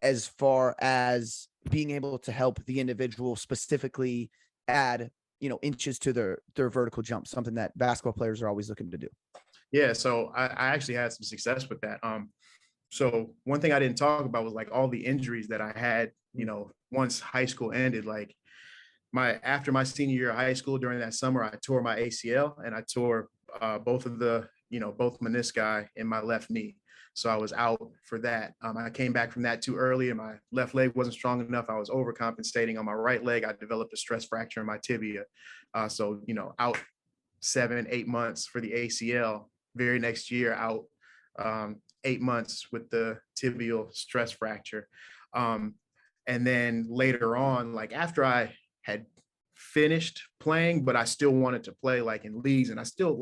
as far as being able to help the individual specifically add, inches to their vertical jump, something that basketball players are always looking to do? Yeah. So I actually had some success with that. So one thing I didn't talk about was like all the injuries that I had, once high school ended. Like after my senior year of high school, during that summer, I tore my ACL and I tore both of both menisci in my left knee. So I was out for that. I came back from that too early and my left leg wasn't strong enough. I was overcompensating on my right leg. I developed a stress fracture in my tibia. So, out 7-8 months for the ACL. Very next year, out 8 months with the tibial stress fracture. And then later on, like after I had finished playing, but I still wanted to play like in leagues, and I still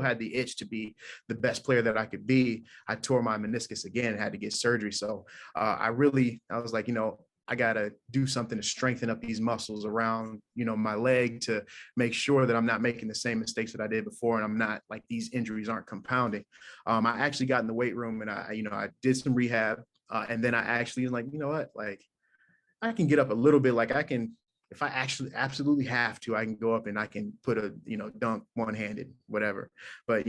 had the itch to be the best player that I could be. I tore my meniscus again and had to get surgery. So I was like, I got to do something to strengthen up these muscles around, my leg to make sure that I'm not making the same mistakes that I did before. And I'm not like these injuries aren't compounding. I actually got in the weight room and I did some rehab. And then I actually was like, you know what, like I can get up a little bit. Like I can, if I actually absolutely have to, I can go up and I can put a, dunk one-handed, whatever. But,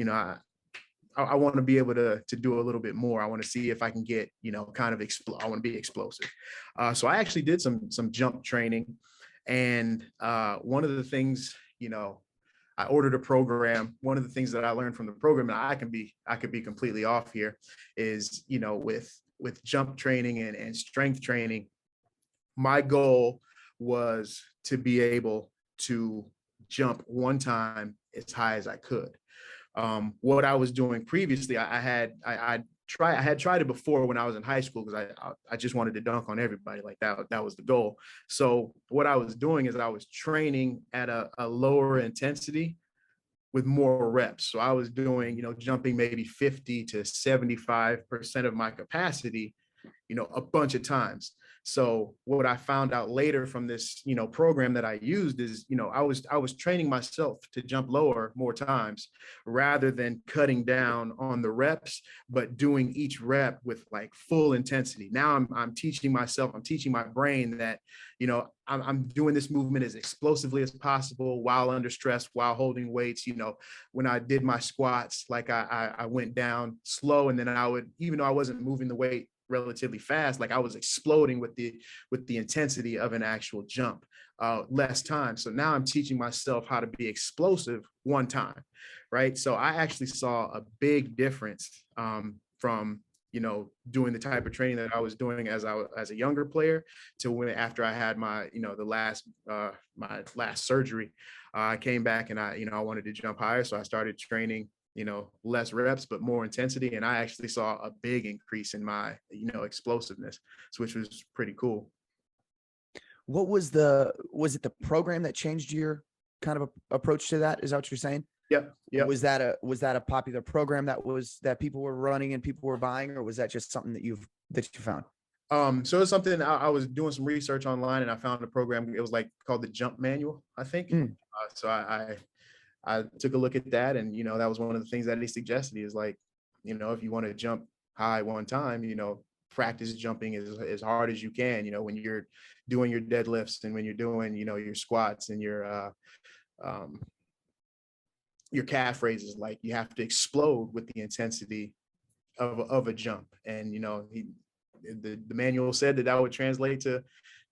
I want to be able to do a little bit more. I want to see if I can get, kind of I want to be explosive. So I actually did some jump training. And one of the things, I ordered a program. One of the things that I learned from the program, and I could be completely off here, is, with jump training and strength training, my goal was to be able to jump one time as high as I could. What I was doing previously, I had tried it before when I was in high school because I just wanted to dunk on everybody. Like that was the goal. So what I was doing is I was training at a lower intensity with more reps. So I was doing, jumping maybe 50 to 75% of my capacity, a bunch of times. So what I found out later from this, program that I used is, I was training myself to jump lower more times rather than cutting down on the reps, but doing each rep with like full intensity. Now I'm teaching myself, I'm teaching my brain that, I'm doing this movement as explosively as possible while under stress, while holding weights. When I did my squats, like I went down slow, and then I would, even though I wasn't moving the weight relatively fast, like I was exploding with the intensity of an actual jump, less time. So now I'm teaching myself how to be explosive one time, right? So I actually saw a big difference from doing the type of training that I was doing as a younger player to when after I had my my last surgery. I came back and I wanted to jump higher, so I started training less reps, but more intensity. And I actually saw a big increase in my, explosiveness, which was pretty cool. What was it the program that changed your kind of approach to that? Is that what you're saying? Yep. Was that a popular program that people were running and people were buying, or was that just something that you found? So it's something I was doing some research online and I found a program. It was like called the Jump Manual, I think. So I took a look at that, and that was one of the things that he suggested. He was like, if you want to jump high one time, practice jumping as hard as you can. When you're doing your deadlifts and when you're doing your squats and your calf raises, like you have to explode with the intensity of a jump. And the manual said that would translate to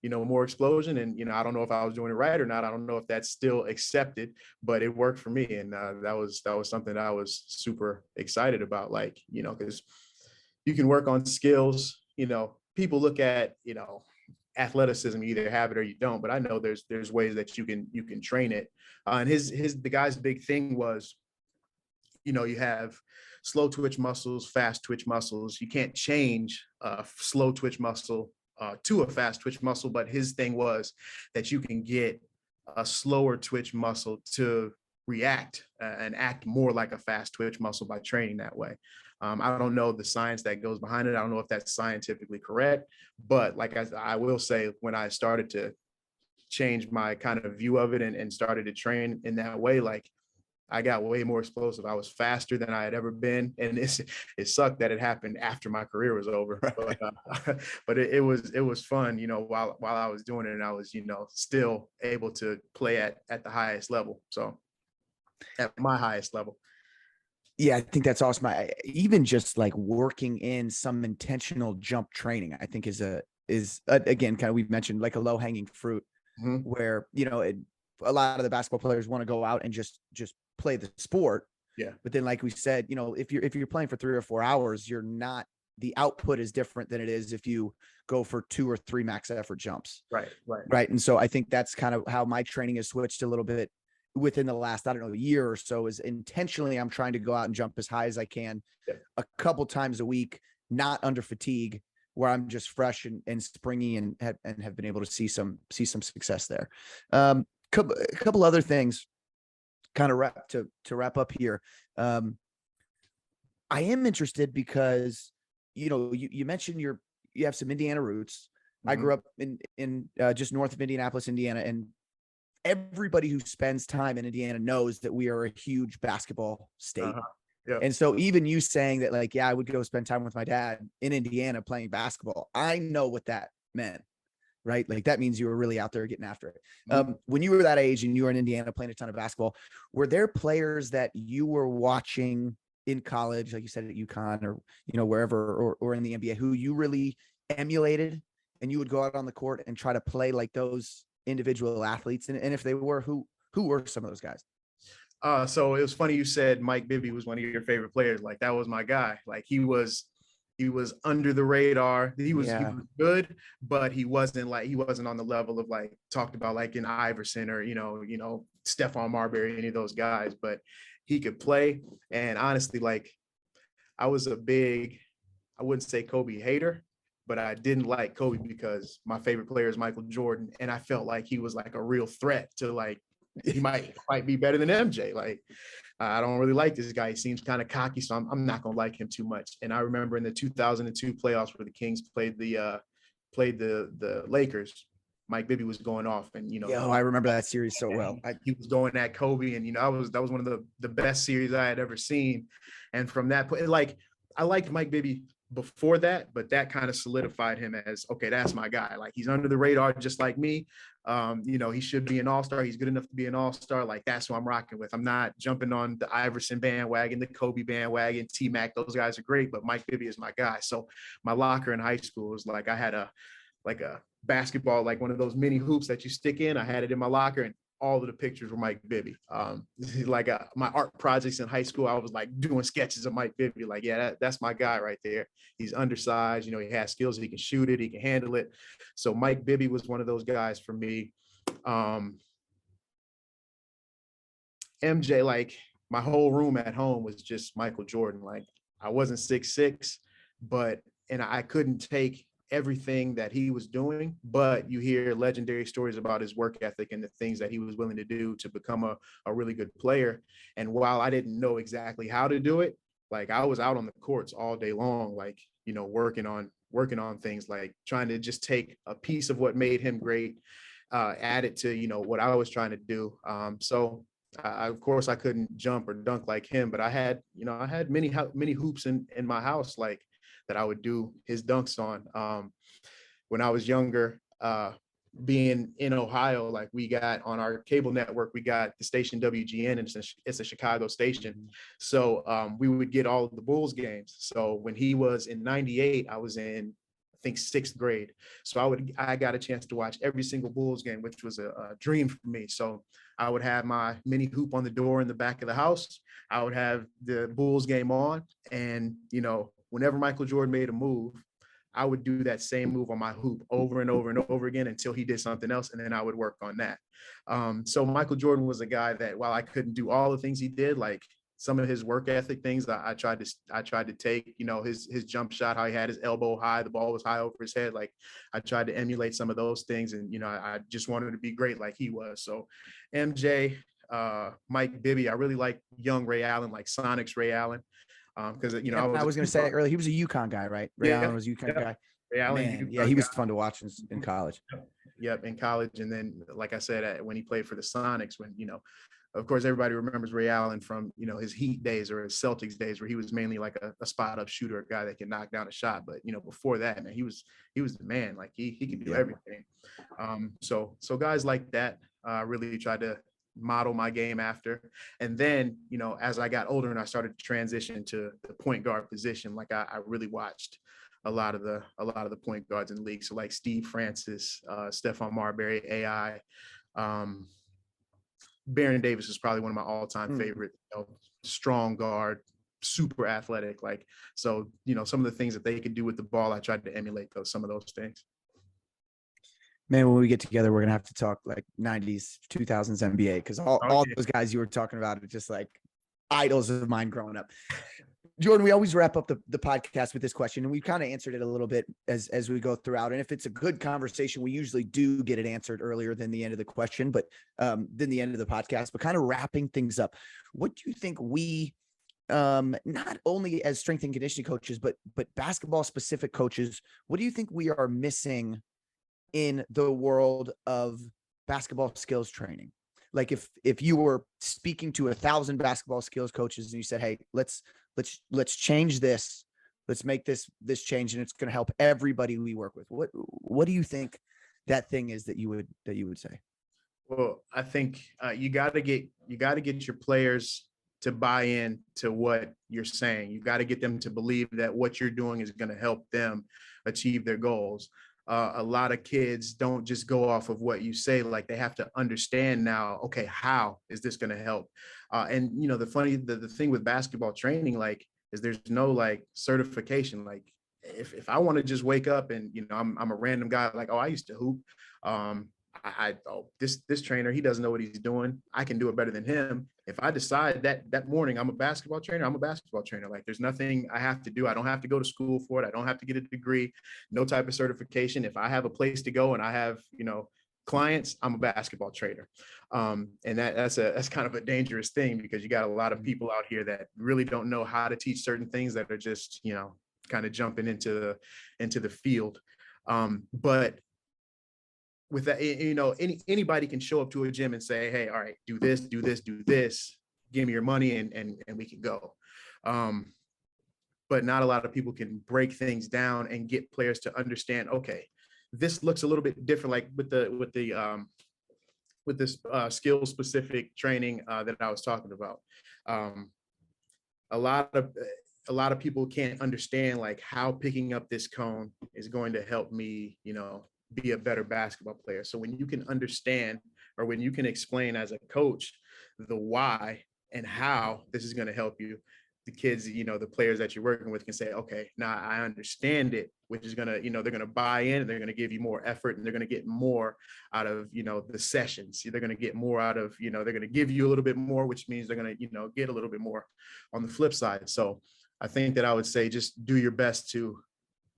more explosion. And, I don't know if I was doing it right or not. I don't know if that's still accepted, but it worked for me. And that was something that I was super excited about, like, because you can work on skills. People look at, athleticism, you either have it or you don't, but I know there's ways that you can train it. And the guy's big thing was, you have slow twitch muscles, fast twitch muscles. You can't change a slow twitch muscle to a fast twitch muscle, but his thing was that you can get a slower twitch muscle to react and act more like a fast twitch muscle by training that way. I don't know the science that goes behind it. I don't know if that's scientifically correct, but like I will say, when I started to change my kind of view of it and started to train in that way, like I got way more explosive. I was faster than I had ever been. And it sucked that it happened after my career was over. But it was fun, while I was doing it, and I was, still able to play at the highest level. So at my highest level. Yeah, I think that's awesome. Even just like working in some intentional jump training, I think is again, kind of, we've mentioned like a low hanging fruit Mhm. where, a lot of the basketball players want to go out and just play the sport. Yeah. But then, like we said, if you're playing for 3 or 4 hours, the output is different than it is if you go for 2 or 3 max effort jumps. Right. Right. Right. And so I think that's kind of how my training has switched a little bit within the last, I don't know, year or so. Is intentionally I'm trying to go out and jump as high as I can a couple times a week, not under fatigue, where I'm just fresh and springy and have been able to see some success there. A couple other things kind of wrap up here. I am interested because, you mentioned you have some Indiana roots. I grew up in just north of Indianapolis, Indiana, and everybody who spends time in Indiana knows that we are a huge basketball state. Yeah. And so even you saying that, like, yeah, I would go spend time with my dad in Indiana playing basketball, I know what that meant, right? Like that means you were really out there getting after it. When you were that age and you were in Indiana playing a ton of basketball, were there players that you were watching in college, like you said, at UConn or, wherever, or in the NBA, who you really emulated and you would go out on the court and try to play like those individual athletes? And if they were, who were some of those guys? So it was funny you said Mike Bibby was one of your favorite players. Like that was my guy. Like he was under the radar. He was good, but he wasn't on the level of like talked about like in Iverson or Stephon Marbury, any of those guys. But he could play. And honestly, like I wouldn't say Kobe hater, but I didn't like Kobe because my favorite player is Michael Jordan, and I felt like he was like a real threat to like he might be better than MJ. Like I don't really like this guy. He seems kind of cocky, so I'm not gonna like him too much. And I remember in the 2002 playoffs where the Kings played the Lakers, Mike Bibby was going off, and I remember that series so well. He was going at Kobe, and that was one of the best series I had ever seen. And from that point, like I liked Mike Bibby before that, but that kind of solidified him as, okay, that's my guy. Like he's under the radar just like me. He should be an all-star. He's good enough to be an all-star. Like that's who I'm rocking with. I'm not jumping on the Iverson bandwagon, the Kobe bandwagon, T-Mac. Those guys are great, but Mike Bibby is my guy. So my locker in high school was like, I had a basketball, like one of those mini hoops that you stick in. I had it in my locker, and all of the pictures were Mike Bibby. Like my art projects in high school, I was like doing sketches of Mike Bibby. Like, yeah, that's my guy right there. He's undersized, he has skills, he can shoot it, he can handle it. So Mike Bibby was one of those guys for me. MJ, like my whole room at home was just Michael Jordan. Like I wasn't 6'6", and I couldn't take everything that he was doing, but you hear legendary stories about his work ethic and the things that he was willing to do to become a really good player. And while I didn't know exactly how to do it, like I was out on the courts all day long, like, working on things, like trying to just take a piece of what made him great, add it to, what I was trying to do. So of course I couldn't jump or dunk like him, but I had many hoops in my house, like that I would do his dunks on. When I was younger, being in Ohio, like we got on our cable network, we got the station WGN, and it's a Chicago station. So we would get all of the Bulls games. So when he was in 98, I was in, I think, 6th grade. So I got a chance to watch every single Bulls game, which was a dream for me. So I would have my mini hoop on the door in the back of the house. I would have the Bulls game on, and whenever Michael Jordan made a move, I would do that same move on my hoop over and over and over again until he did something else, and then I would work on that. So Michael Jordan was a guy that, while I couldn't do all the things he did, like some of his work ethic things, I tried to take, his jump shot, how he had his elbow high, the ball was high over his head. Like I tried to emulate some of those things, and I just wanted to be great like he was. So MJ, Mike Bibby, I really like young Ray Allen, like Sonic's Ray Allen. Because I was going to say earlier, he was a UConn guy, right? Ray Allen was a UConn guy. Ray Allen, man, yeah, he was fun to watch in college. Yep, in college, and then, like I said, when he played for the Sonics, when of course, everybody remembers Ray Allen from his Heat days or his Celtics days, where he was mainly like a spot up shooter, a guy that can knock down a shot. But before that, man, he was the man. Like he could do everything. So guys like that really tried to model my game after. And then, you know, as I got older and I started to transition to the point guard position, like I really watched a lot of the point guards in the league. So like Steve Francis, Stephon Marbury, AI, Baron Davis is probably one of my all-time favorite, you know, strong guard, super athletic. Like, so, you know, some of the things that they could do with the ball, I tried to emulate some of those things. Man, when we get together, we're gonna have to talk like 90s, 2000s NBA, because all those guys you were talking about are just like idols of mine growing up. Jordan, we always wrap up the podcast with this question, and we've kind of answered it a little bit as we go throughout. And if it's a good conversation, we usually do get it answered earlier than the end of the question, but than the end of the podcast. But kind of wrapping things up, what do you think we, not only as strength and conditioning coaches, but basketball specific coaches, what do you think we are missing in the world of basketball skills training? Like if you were speaking to 1,000 basketball skills coaches and you said, hey, let's change this, let's make this change, and it's going to help everybody we work with, what do you think that thing is that you would say? Well, I think you got to get your players to buy in to what you're saying. You got to get them to believe that what you're doing is going to help them achieve their goals. A lot of kids don't just go off of what you say. Like, they have to understand now, okay, how is this going to help? And, you know, the thing with basketball training, like, is there's no like certification. Like, if I want to just wake up and, you know, I'm a random guy, like, oh, I used to hoop. This trainer, he doesn't know what he's doing. I can do it better than him. If I decide that morning I'm a basketball trainer, I'm a basketball trainer. Like, there's nothing I have to do. I don't have to go to school for it. I don't have to get a degree, no type of certification. If I have a place to go and I have, you know, clients, I'm a basketball trainer. And that's kind of a dangerous thing, because you got a lot of people out here that really don't know how to teach certain things, that are just, you know, kind of jumping into the field. But with that, you know, anybody can show up to a gym and say, hey, all right, do this, give me your money, and we can go. But not a lot of people can break things down and get players to understand, okay, this looks a little bit different. Like with this skill specific training that I was talking about. A lot of people can't understand like how picking up this cone is going to help me, you know, be a better basketball player. So when you can understand, or when you can explain as a coach the why and how this is going to help you, the kids, you know, the players that you're working with can say, okay, now I understand it, which is going to, you know, they're going to buy in, and they're going to give you more effort, and they're going to get more out of, you know, the sessions. They're going to get more out of, you know, they're going to give you a little bit more, which means they're going to, you know, get a little bit more on the flip side. So I think that I would say just do your best to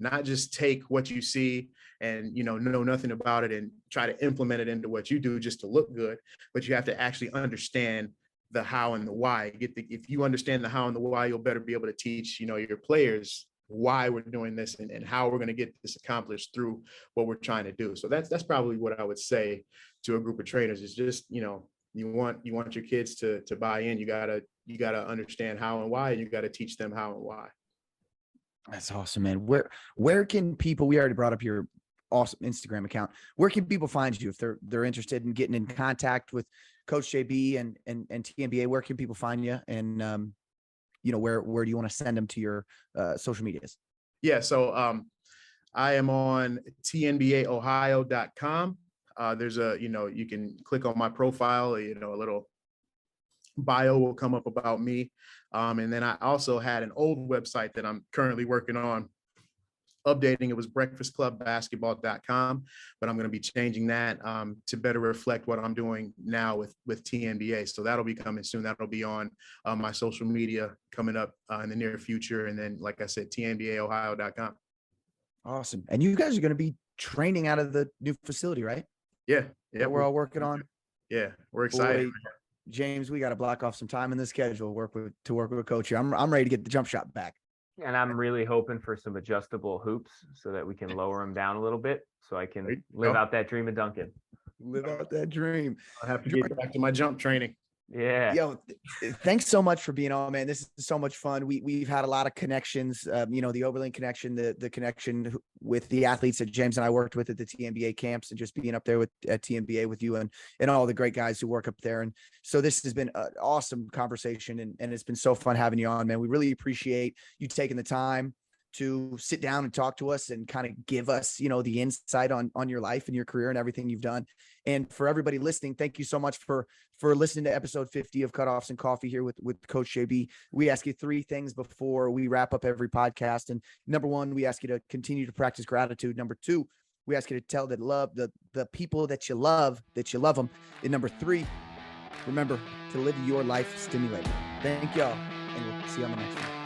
not just take what you see and, you know nothing about it and try to implement it into what you do just to look good, but you have to actually understand the how and the why. If you understand the how and the why, you'll better be able to teach, you know, your players why we're doing this and how we're going to get this accomplished through what we're trying to do. So that's probably what I would say to a group of trainers, is just, you know, you want your kids to buy in. You gotta understand how and why, and you got to teach them how and why. That's awesome, man. Where can people, we already brought up your awesome Instagram account, where can people find you if they're interested in getting in contact with Coach JB and TNBA? Where can people find you? And you know, where do you want to send them to your social medias? Yeah, so I am on TNBAOhio.com. There's you know, you can click on my profile, you know, a little bio will come up about me. And then I also had an old website that I'm currently working on updating. It was breakfastclubbasketball.com, but I'm going to be changing that to better reflect what I'm doing now with TNBA. So that'll be coming soon. That'll be on my social media coming up in the near future. And then, like I said, TNBAOhio.com. Awesome. And you guys are going to be training out of the new facility, right? Yeah. That we're all working on. Yeah, we're excited. Boy, James, we got to block off some time in the schedule, work with a coach here. I'm ready to get the jump shot back. And I'm really hoping for some adjustable hoops so that we can lower them down a little bit, so I can live out that dream of Duncan. Live out that dream. I have to get back to my jump training. Yeah. Yo, thanks so much for being on, man. This is so much fun. We've had a lot of connections, the Oberlin connection, the connection with the athletes that James and I worked with at the TNBA camps, and just being up there at TNBA with you and all the great guys who work up there. And so this has been an awesome conversation, and it's been so fun having you on, man. We really appreciate you taking the time to sit down and talk to us and kind of give us, the insight on your life and your career and everything you've done. And for everybody listening, thank you so much for listening to episode 50 of Cutoffs and Coffee here with Coach JB. We ask you 3 things before we wrap up every podcast. And number 1, we ask you to continue to practice gratitude. Number 2, we ask you to tell the people that you love them. And number 3, remember to live your life stimulated. Thank y'all, and we'll see you on the next one.